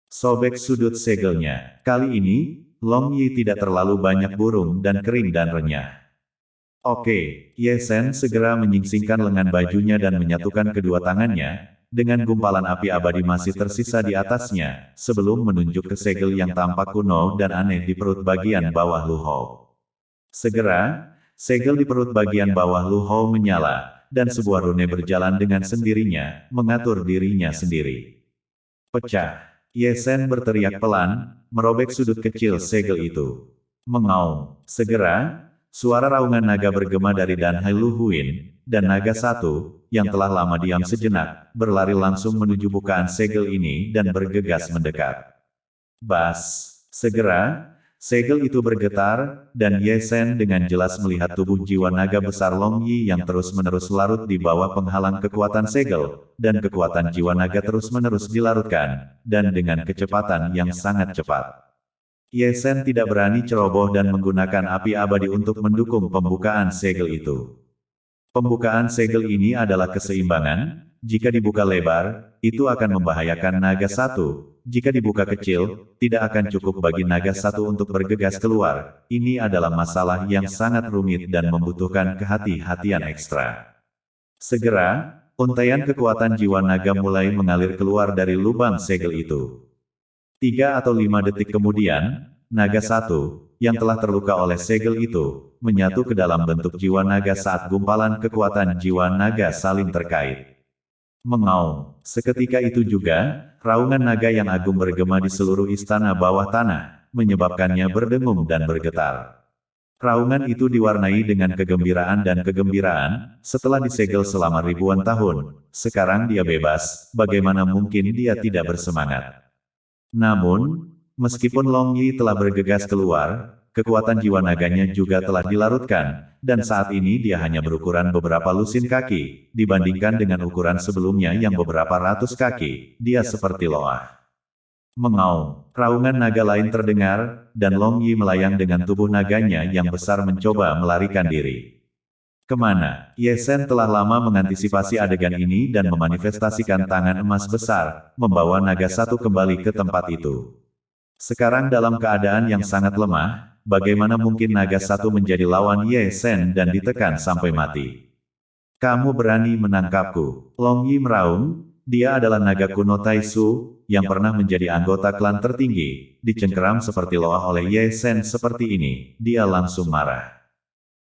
Sobek sudut segelnya. Kali ini, Long Yi tidak terlalu banyak burung dan kering dan renyah. Oke, Ye Sen segera menyingsingkan lengan bajunya dan menyatukan kedua tangannya, dengan gumpalan api abadi masih tersisa di atasnya, sebelum menunjuk ke segel yang tampak kuno dan aneh di perut bagian bawah Lu Hou. Segera, segel di perut bagian bawah Lu Hou menyala, dan sebuah rune berjalan dengan sendirinya, mengatur dirinya sendiri. Pecah. Ye Sen berteriak pelan, merobek sudut kecil segel itu. Mengaum. Segera, suara raungan naga bergema dari dan Hai Lu Huin, dan naga satu, yang telah lama diam sejenak, berlari langsung menuju bukaan segel ini dan bergegas mendekat. Bas. Segera, segel itu bergetar, dan Ye Sen dengan jelas melihat tubuh jiwa naga besar Long Yi yang terus-menerus larut di bawah penghalang kekuatan segel, dan kekuatan jiwa naga terus-menerus dilarutkan, dan dengan kecepatan yang sangat cepat. Ye Sen tidak berani ceroboh dan menggunakan api abadi untuk mendukung pembukaan segel itu. Pembukaan segel ini adalah keseimbangan. Jika dibuka lebar, itu akan membahayakan naga satu. Jika dibuka kecil, tidak akan cukup bagi naga satu untuk bergegas keluar. Ini adalah masalah yang sangat rumit dan membutuhkan kehati-hatian ekstra. Segera, untaian kekuatan jiwa naga mulai mengalir keluar dari lubang segel itu. 3 atau 5 detik kemudian, naga satu, yang telah terluka oleh segel itu, menyatu ke dalam bentuk jiwa naga saat gumpalan kekuatan jiwa naga saling terkait. Mengaum. Seketika itu juga, raungan naga yang agung bergema di seluruh istana bawah tanah, menyebabkannya berdengung dan bergetar. Raungan itu diwarnai dengan kegembiraan dan kegembiraan, setelah disegel selama ribuan tahun. Sekarang dia bebas, bagaimana mungkin dia tidak bersemangat? Namun, meskipun Long Yi telah bergegas keluar, kekuatan jiwa naganya juga telah dilarutkan, dan saat ini dia hanya berukuran beberapa lusin kaki, dibandingkan dengan ukuran sebelumnya yang beberapa ratus kaki, dia seperti loah. Mengaum, raungan naga lain terdengar, dan Long Yi melayang dengan tubuh naganya yang besar mencoba melarikan diri. Kemana? Ye Sen telah lama mengantisipasi adegan ini dan memanifestasikan tangan emas besar, membawa naga satu kembali ke tempat itu. Sekarang dalam keadaan yang sangat lemah, bagaimana mungkin naga satu menjadi lawan Ye Sen dan ditekan sampai mati? Kamu berani menangkapku? Long Yi meraung, dia adalah naga kuno Taiksu, yang pernah menjadi anggota klan tertinggi, dicengkeram seperti loah oleh Ye Sen seperti ini, dia langsung marah.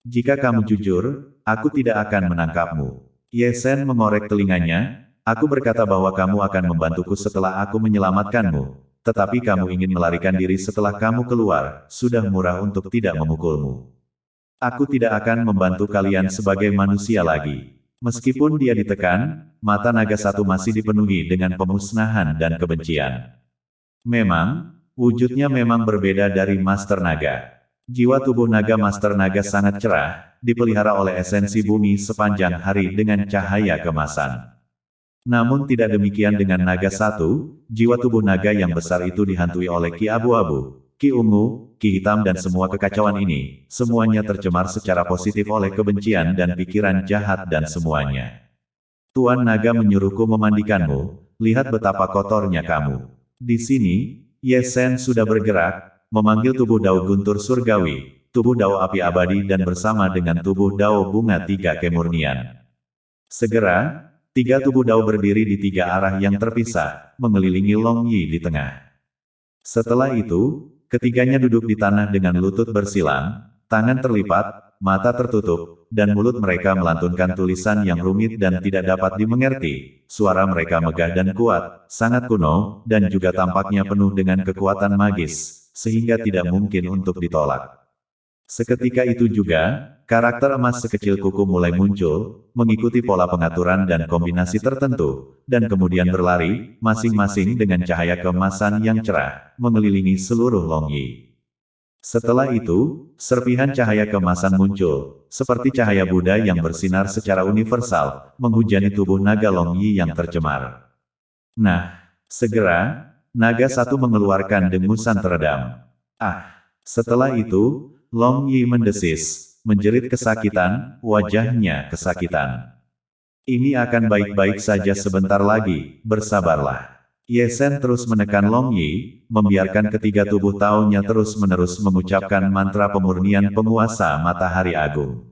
Jika kamu jujur, aku tidak akan menangkapmu. Ye Sen mengorek telinganya, aku berkata bahwa kamu akan membantuku setelah aku menyelamatkanmu. Tetapi kamu ingin melarikan diri setelah kamu keluar, sudah murah untuk tidak memukulmu. Aku tidak akan membantu kalian sebagai manusia lagi. Meskipun dia ditekan, mata naga satu masih dipenuhi dengan pemusnahan dan kebencian. Memang, wujudnya memang berbeda dari Master Naga. Jiwa tubuh naga Master Naga sangat cerah, dipelihara oleh esensi bumi sepanjang hari dengan cahaya kemasan. Namun tidak demikian dengan naga satu, jiwa tubuh naga yang besar itu dihantui oleh ki abu-abu, ki ungu, ki hitam dan semua kekacauan ini, semuanya tercemar secara positif oleh kebencian dan pikiran jahat dan semuanya. Tuan Naga menyuruhku memandikanmu, lihat betapa kotornya kamu. Di sini, Ye Sen sudah bergerak, memanggil tubuh Dao Guntur Surgawi, tubuh Dao Api Abadi dan bersama dengan tubuh Dao Bunga Tiga Kemurnian. Segera, tiga tubuh Dao berdiri di tiga arah yang terpisah, mengelilingi Long Yi di tengah. Setelah itu, ketiganya duduk di tanah dengan lutut bersilang, tangan terlipat, mata tertutup, dan mulut mereka melantunkan tulisan yang rumit dan tidak dapat dimengerti. Suara mereka megah dan kuat, sangat kuno, dan juga tampaknya penuh dengan kekuatan magis, sehingga tidak mungkin untuk ditolak. Seketika itu juga, karakter emas sekecil kuku mulai muncul, mengikuti pola pengaturan dan kombinasi tertentu, dan kemudian berlari, masing-masing dengan cahaya keemasan yang cerah, mengelilingi seluruh Long Yi. Setelah itu, serpihan cahaya kemasan muncul, seperti cahaya Buddha yang bersinar secara universal, menghujani tubuh naga Long Yi yang tercemar. Nah, segera, naga satu mengeluarkan dengusan teredam. Setelah itu, Long Yi mendesis, menjerit kesakitan, wajahnya kesakitan. Ini akan baik-baik saja sebentar lagi, bersabarlah. Ye Sen terus menekan Long Yi, membiarkan ketiga tubuh Tao-nya terus-menerus mengucapkan mantra pemurnian penguasa matahari agung.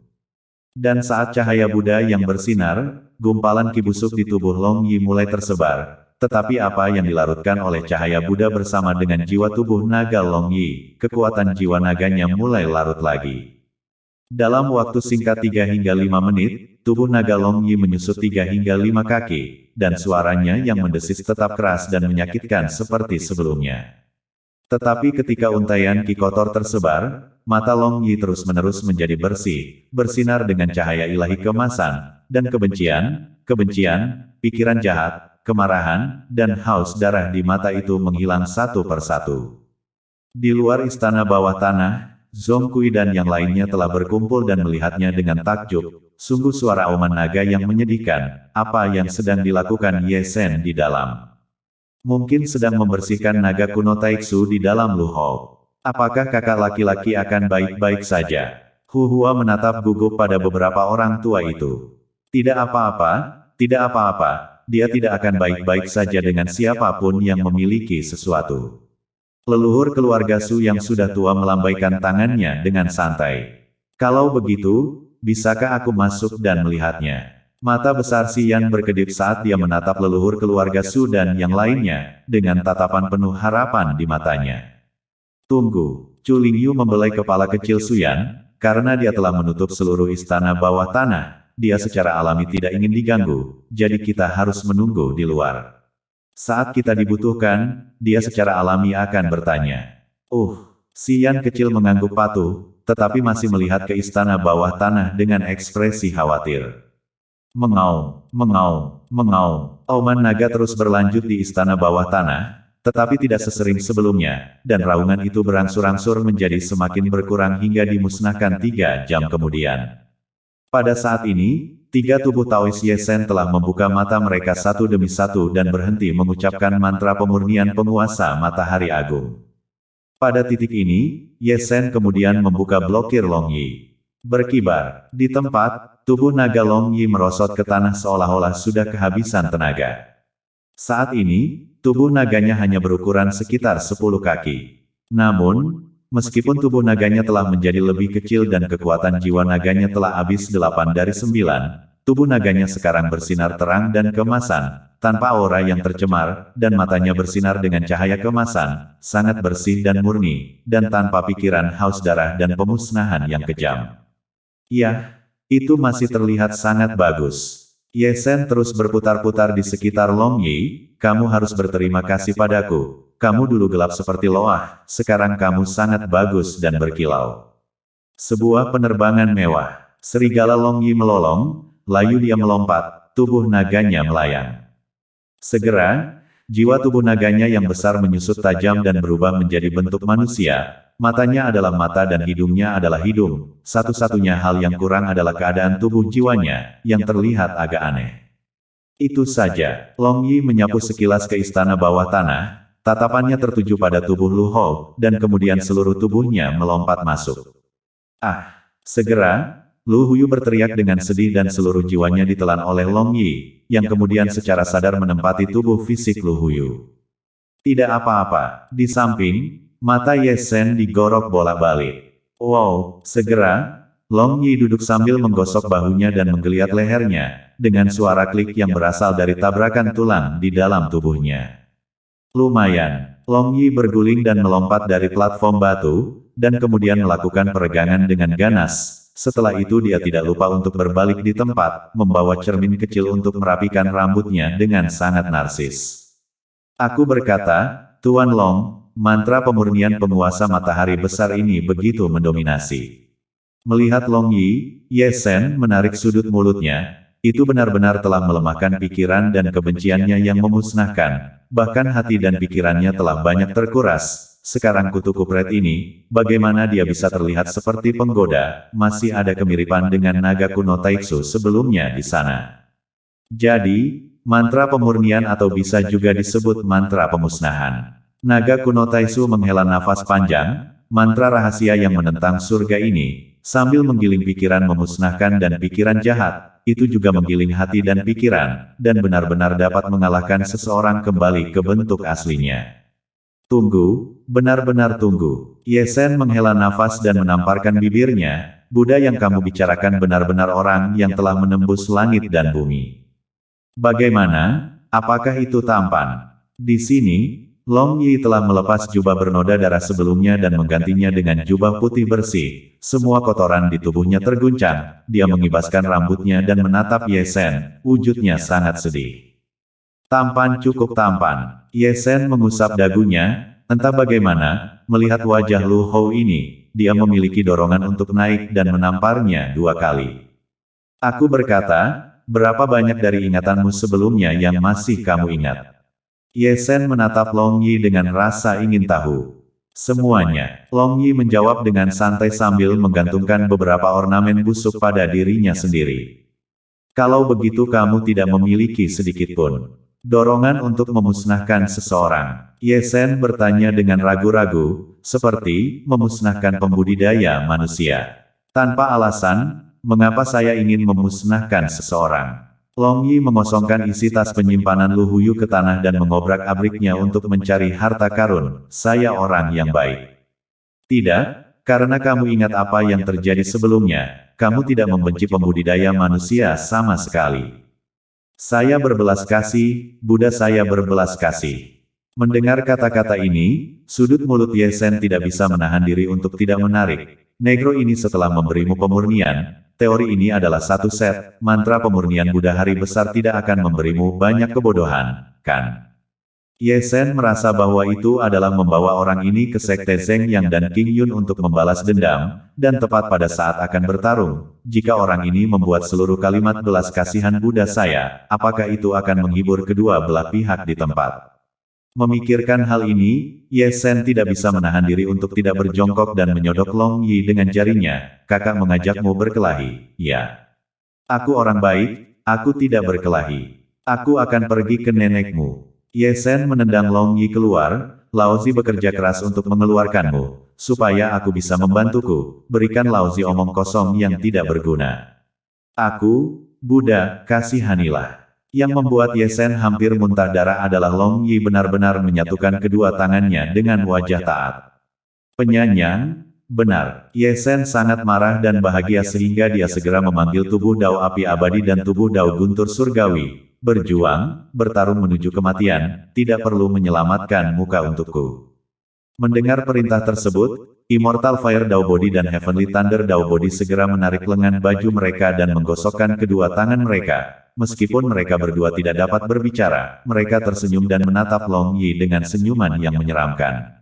Dan saat cahaya Buddha yang bersinar, gumpalan ki busuk di tubuh Long Yi mulai tersebar, tetapi apa yang dilarutkan oleh cahaya Buddha bersama dengan jiwa tubuh naga Long Yi, kekuatan jiwa naganya mulai larut lagi. Dalam waktu singkat 3 hingga 5 menit, tubuh naga Long Yi menyusut 3 hingga 5 kaki, dan suaranya yang mendesis tetap keras dan menyakitkan seperti sebelumnya. Tetapi ketika untaian ki kotor tersebar, mata Long Yi terus-menerus menjadi bersih, bersinar dengan cahaya ilahi kemasan, dan kebencian, pikiran jahat, kemarahan, dan haus darah di mata itu menghilang satu persatu. Di luar istana bawah tanah, Zhong Kui dan yang lainnya telah berkumpul dan melihatnya dengan takjub. Sungguh suara auman naga yang menyedihkan, apa yang sedang dilakukan Ye Sen di dalam. Mungkin sedang membersihkan naga kuno Taiksu di dalam Lu Hou. Apakah kakak laki-laki akan baik-baik saja? Hu Hua menatap gugup pada beberapa orang tua itu. Tidak apa-apa, dia tidak akan baik-baik saja dengan siapapun yang memiliki sesuatu. Leluhur keluarga Su yang sudah tua melambaikan tangannya dengan santai. Kalau begitu, bisakah aku masuk dan melihatnya? Mata besar Si Yan berkedip saat dia menatap leluhur keluarga Su dan yang lainnya, dengan tatapan penuh harapan di matanya. Tunggu, Chu Lingyu membelai kepala kecil Su Yan, karena dia telah menutup seluruh istana bawah tanah, dia secara alami tidak ingin diganggu, jadi kita harus menunggu di luar. Saat kita dibutuhkan, dia secara alami akan bertanya. Si Yan kecil mengangguk patuh, tetapi masih melihat ke istana bawah tanah dengan ekspresi khawatir. Mengaum. Auman naga terus berlanjut di istana bawah tanah, tetapi tidak sesering sebelumnya, dan raungan itu berangsur-angsur menjadi semakin berkurang hingga dimusnahkan 3 jam kemudian. Pada saat ini, 3 tubuh Taois Ye Sen telah membuka mata mereka satu demi satu dan berhenti mengucapkan mantra pemurnian penguasa matahari agung. Pada titik ini, Ye Sen kemudian membuka blokir Long Yi. Berkibar, di tempat, tubuh naga Long Yi merosot ke tanah seolah-olah sudah kehabisan tenaga. Saat ini, tubuh naganya hanya berukuran sekitar 10 kaki. Namun, meskipun tubuh naganya telah menjadi lebih kecil dan kekuatan jiwa naganya telah habis 8 dari 9, tubuh naganya sekarang bersinar terang dan kemasan, tanpa aura yang tercemar, dan matanya bersinar dengan cahaya kemasan, sangat bersih dan murni, dan tanpa pikiran haus darah dan pemusnahan yang kejam. Ya, itu masih terlihat sangat bagus. Ye Sen terus berputar-putar di sekitar Long Yi, kamu harus berterima kasih padaku. Kamu dulu gelap seperti loah, sekarang kamu sangat bagus dan berkilau. Sebuah penerbangan mewah. Serigala Long Yi melolong, layu dia melompat, tubuh naganya melayang. Segera, Jiwa tubuh naganya yang besar menyusut tajam dan berubah menjadi bentuk manusia. Matanya adalah mata dan hidungnya adalah hidung. Satu-satunya hal yang kurang adalah keadaan tubuh jiwanya, yang terlihat agak aneh. Itu saja. Long Yi menyapu sekilas ke istana bawah tanah. Tatapannya tertuju pada tubuh Lu Hou, dan kemudian seluruh tubuhnya melompat masuk. Ah! Segera, Lu Huyu berteriak dengan sedih dan seluruh jiwanya ditelan oleh Long Yi, yang kemudian secara sadar menempati tubuh fisik Lu Huyu. Tidak apa-apa. Di samping, mata Ye Shen digorok bolak-balik. Wow! Segera, Long Yi duduk sambil menggosok bahunya dan menggeliat lehernya, dengan suara klik yang berasal dari tabrakan tulang di dalam tubuhnya. Lumayan. Long Yi berguling dan melompat dari platform batu, dan kemudian melakukan peregangan dengan ganas. Setelah itu dia tidak lupa untuk berbalik di tempat, membawa cermin kecil untuk merapikan rambutnya dengan sangat narsis. Aku berkata, Tuan Long, mantra pemurnian penguasa matahari besar ini begitu mendominasi. Melihat Long Yi, Ye Shen menarik sudut mulutnya. Itu benar-benar telah melemahkan pikiran dan kebenciannya yang memusnahkan. Bahkan hati dan pikirannya telah banyak terkuras. Sekarang kutu kupret ini, bagaimana dia bisa terlihat seperti penggoda, masih ada kemiripan dengan naga kuno Taiksu sebelumnya di sana. Jadi, mantra pemurnian atau bisa juga disebut mantra pemusnahan. Naga kuno Taiksu menghela nafas panjang, mantra rahasia yang menentang surga ini, sambil menggiling pikiran memusnahkan dan pikiran jahat. Itu juga menggiling hati dan pikiran, dan benar-benar dapat mengalahkan seseorang kembali ke bentuk aslinya. Tunggu, benar-benar tunggu. Ye Shen menghela nafas dan menamparkan bibirnya. Buddha yang kamu bicarakan benar-benar orang yang telah menembus langit dan bumi. Bagaimana? Apakah itu tampan? Di sini, Long Yi telah melepas jubah bernoda darah sebelumnya dan menggantinya dengan jubah putih bersih. Semua kotoran di tubuhnya terguncang. Dia mengibaskan rambutnya dan menatap Ye Shen. Wujudnya sangat sedih. Tampan, cukup tampan. Ye Shen mengusap dagunya. Entah bagaimana, melihat wajah Lu Hou ini, dia memiliki dorongan untuk naik dan menamparnya 2 kali. Aku berkata, berapa banyak dari ingatanmu sebelumnya yang masih kamu ingat? Ye Shen menatap Long Yi dengan rasa ingin tahu. Semuanya. Long Yi menjawab dengan santai sambil menggantungkan beberapa ornamen busuk pada dirinya sendiri. Kalau begitu kamu tidak memiliki sedikitpun dorongan untuk memusnahkan seseorang. Ye Shen bertanya dengan ragu-ragu, seperti memusnahkan pembudidaya manusia. Tanpa alasan, mengapa saya ingin memusnahkan seseorang? Long Yi mengosongkan isi tas penyimpanan Lu Huyu ke tanah dan mengobrak-abriknya untuk mencari harta karun. Saya orang yang baik. Tidak, karena kamu ingat apa yang terjadi sebelumnya. Kamu tidak membenci pembudidaya manusia sama sekali. Saya berbelas kasih, Buddha saya berbelas kasih. Mendengar kata-kata ini, sudut mulut Ye Shen tidak bisa menahan diri untuk tidak menarik. Negro ini setelah memberimu pemurnian. Teori ini adalah satu set, mantra pemurnian Buddha hari besar tidak akan memberimu banyak kebodohan, kan? Ye Shen merasa bahwa itu adalah membawa orang ini ke sekte Zheng Yang dan King Yun untuk membalas dendam, dan tepat pada saat akan bertarung, jika orang ini membuat seluruh kalimat belas kasihan Buddha saya, apakah itu akan menghibur kedua belah pihak di tempat? Memikirkan hal ini, Ye Shen tidak bisa menahan diri untuk tidak berjongkok dan menyodok Long Yi dengan jarinya. Kakak mengajakmu berkelahi, ya. Aku orang baik, aku tidak berkelahi. Aku akan pergi ke nenekmu. Ye Shen menendang Long Yi keluar. Laozi bekerja keras untuk mengeluarkanmu, supaya aku bisa membantuku. Berikan Laozi omong kosong yang tidak berguna. Aku, Buddha, kasihanilah. Yang membuat Ye Shen hampir muntah darah adalah Long Yi benar-benar menyatukan kedua tangannya dengan wajah taat. Penyanyang, benar. Ye Shen sangat marah dan bahagia sehingga dia segera memanggil tubuh Dao Api Abadi dan tubuh Dao Guntur Surgawi. Berjuang, bertarung menuju kematian, tidak perlu menyelamatkan muka untukku. Mendengar perintah tersebut, Immortal Fire Dao Body dan Heavenly Thunder Dao Body segera menarik lengan baju mereka dan menggosokkan kedua tangan mereka. Meskipun mereka berdua tidak dapat berbicara, mereka tersenyum dan menatap Long Yi dengan senyuman yang menyeramkan.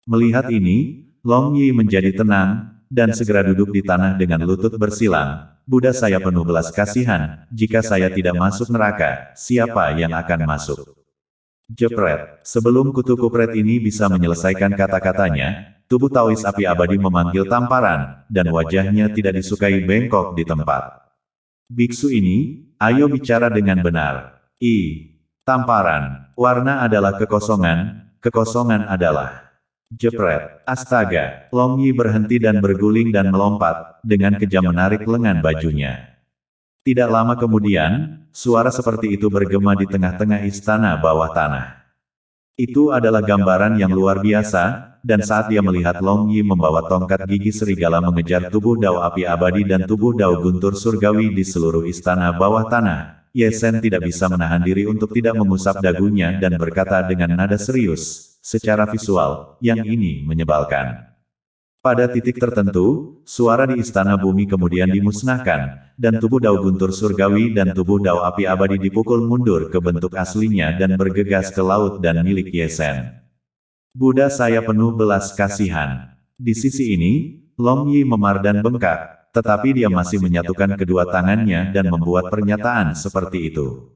Melihat ini, Long Yi menjadi tenang, dan segera duduk di tanah dengan lutut bersilang. Buddha saya penuh belas kasihan, jika saya tidak masuk neraka, siapa yang akan masuk? Jepret. Sebelum kutu kupret ini bisa menyelesaikan kata-katanya, tubuh Taois api abadi memanggil tamparan, dan wajahnya tidak disukai bengkok di tempat. Biksu ini, ayo bicara dengan benar. Tamparan. Warna adalah kekosongan, kekosongan adalah. Jepret. Astaga. Long Yi berhenti dan berguling dan melompat, dengan kejam menarik lengan bajunya. Tidak lama kemudian, suara seperti itu bergema di tengah-tengah istana bawah tanah. Itu adalah gambaran yang luar biasa, dan saat dia melihat Long Yi membawa tongkat gigi serigala mengejar tubuh Dao api abadi dan tubuh Dao guntur surgawi di seluruh istana bawah tanah, Ye Sen tidak bisa menahan diri untuk tidak mengusap dagunya dan berkata dengan nada serius, secara visual, yang ini menyebalkan. Pada titik tertentu, suara di istana bumi kemudian dimusnahkan, dan tubuh Dao guntur surgawi dan tubuh Dao api abadi dipukul mundur ke bentuk aslinya dan bergegas ke laut dan milik Ye Sen. Buddha saya penuh belas kasihan. Di sisi ini, Long Yi memar dan bengkak, tetapi dia masih menyatukan kedua tangannya dan membuat pernyataan seperti itu.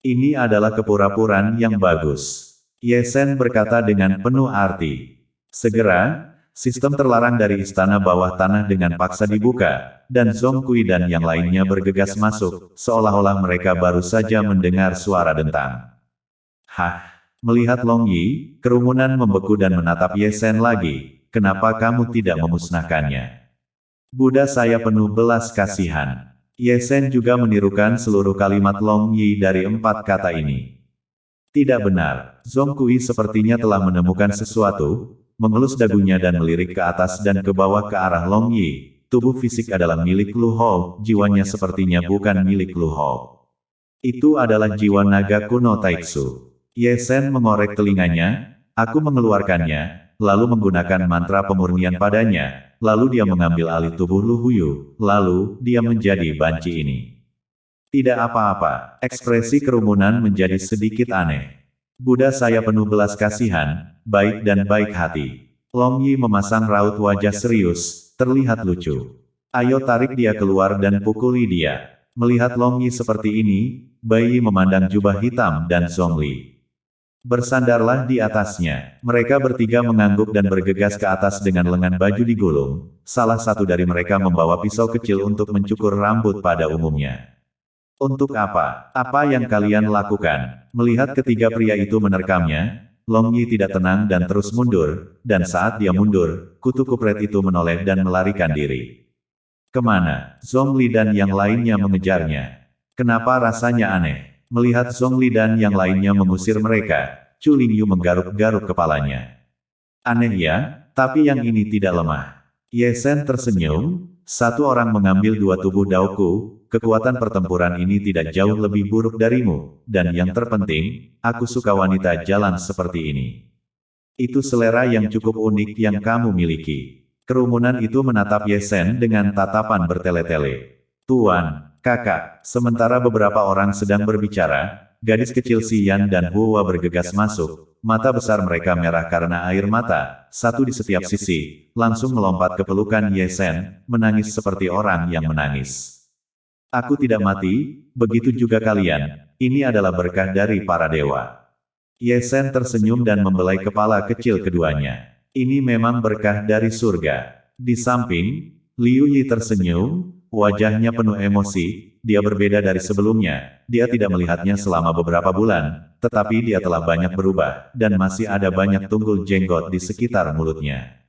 Ini adalah kepura-puraan yang bagus. Ye Sen berkata dengan penuh arti. Segera, sistem terlarang dari istana bawah tanah dengan paksa dibuka, dan Zhong Kui dan yang lainnya bergegas masuk, seolah-olah mereka baru saja mendengar suara dentang. Hah? Melihat Long Yi, kerumunan membeku dan menatap Ye Sen lagi. Kenapa kamu tidak memusnahkannya? Buddha saya penuh belas kasihan. Ye Sen juga menirukan seluruh kalimat Long Yi dari 4 kata ini. Tidak benar. Zhong Kui sepertinya telah menemukan sesuatu, mengelus dagunya dan melirik ke atas dan ke bawah ke arah Long Yi. Tubuh fisik adalah milik Lu Hou, jiwanya sepertinya bukan milik Lu Hou. Itu adalah jiwa naga kuno Taiksu. Ye Sen mengorek telinganya, aku mengeluarkannya, lalu menggunakan mantra pemurnian padanya, lalu dia mengambil alih tubuh Lu Huyu, lalu dia menjadi banci ini. Tidak apa-apa, ekspresi kerumunan menjadi sedikit aneh. Buddha saya penuh belas kasihan, baik dan baik hati. Long Yi memasang raut wajah serius, terlihat lucu. Ayo tarik dia keluar dan pukuli dia. Melihat Long Yi seperti ini, Bai Yi memandang jubah hitam dan Zhong Li. Bersandarlah di atasnya. Mereka bertiga mengangguk dan bergegas ke atas dengan lengan baju digulung. Salah satu dari mereka membawa pisau kecil untuk mencukur rambut pada umumnya. Untuk apa? Apa yang kalian lakukan? Melihat ketiga pria itu menerkamnya, Long Yi tidak tenang dan terus mundur, dan saat dia mundur, kutu kupret itu menoleh dan melarikan diri. Kemana? Zhong Li dan yang lainnya mengejarnya. Kenapa rasanya aneh? Melihat Zhong Li dan yang lainnya mengusir mereka, Chu Lingyu menggaruk-garuk kepalanya. Aneh ya, tapi yang ini tidak lemah. Ye Sen tersenyum, satu orang mengambil 2 tubuh Daoku, kekuatan pertempuran ini tidak jauh lebih buruk darimu, dan yang terpenting, aku suka wanita jalan seperti ini. Itu selera yang cukup unik yang kamu miliki. Kerumunan itu menatap Ye Sen dengan tatapan bertele-tele. Tuan, kakak, sementara beberapa orang sedang berbicara, gadis kecil Si Yan dan Hua bergegas masuk, mata besar mereka merah karena air mata, satu di setiap sisi, langsung melompat ke pelukan Ye Sen, menangis seperti orang yang menangis. Aku tidak mati, begitu juga kalian, ini adalah berkah dari para dewa. Ye Sen tersenyum dan membelai kepala kecil keduanya. Ini memang berkah dari surga. Di samping, Liu Yi tersenyum, wajahnya penuh emosi, dia berbeda dari sebelumnya, dia tidak melihatnya selama beberapa bulan, tetapi dia telah banyak berubah, dan masih ada banyak tunggul jenggot di sekitar mulutnya.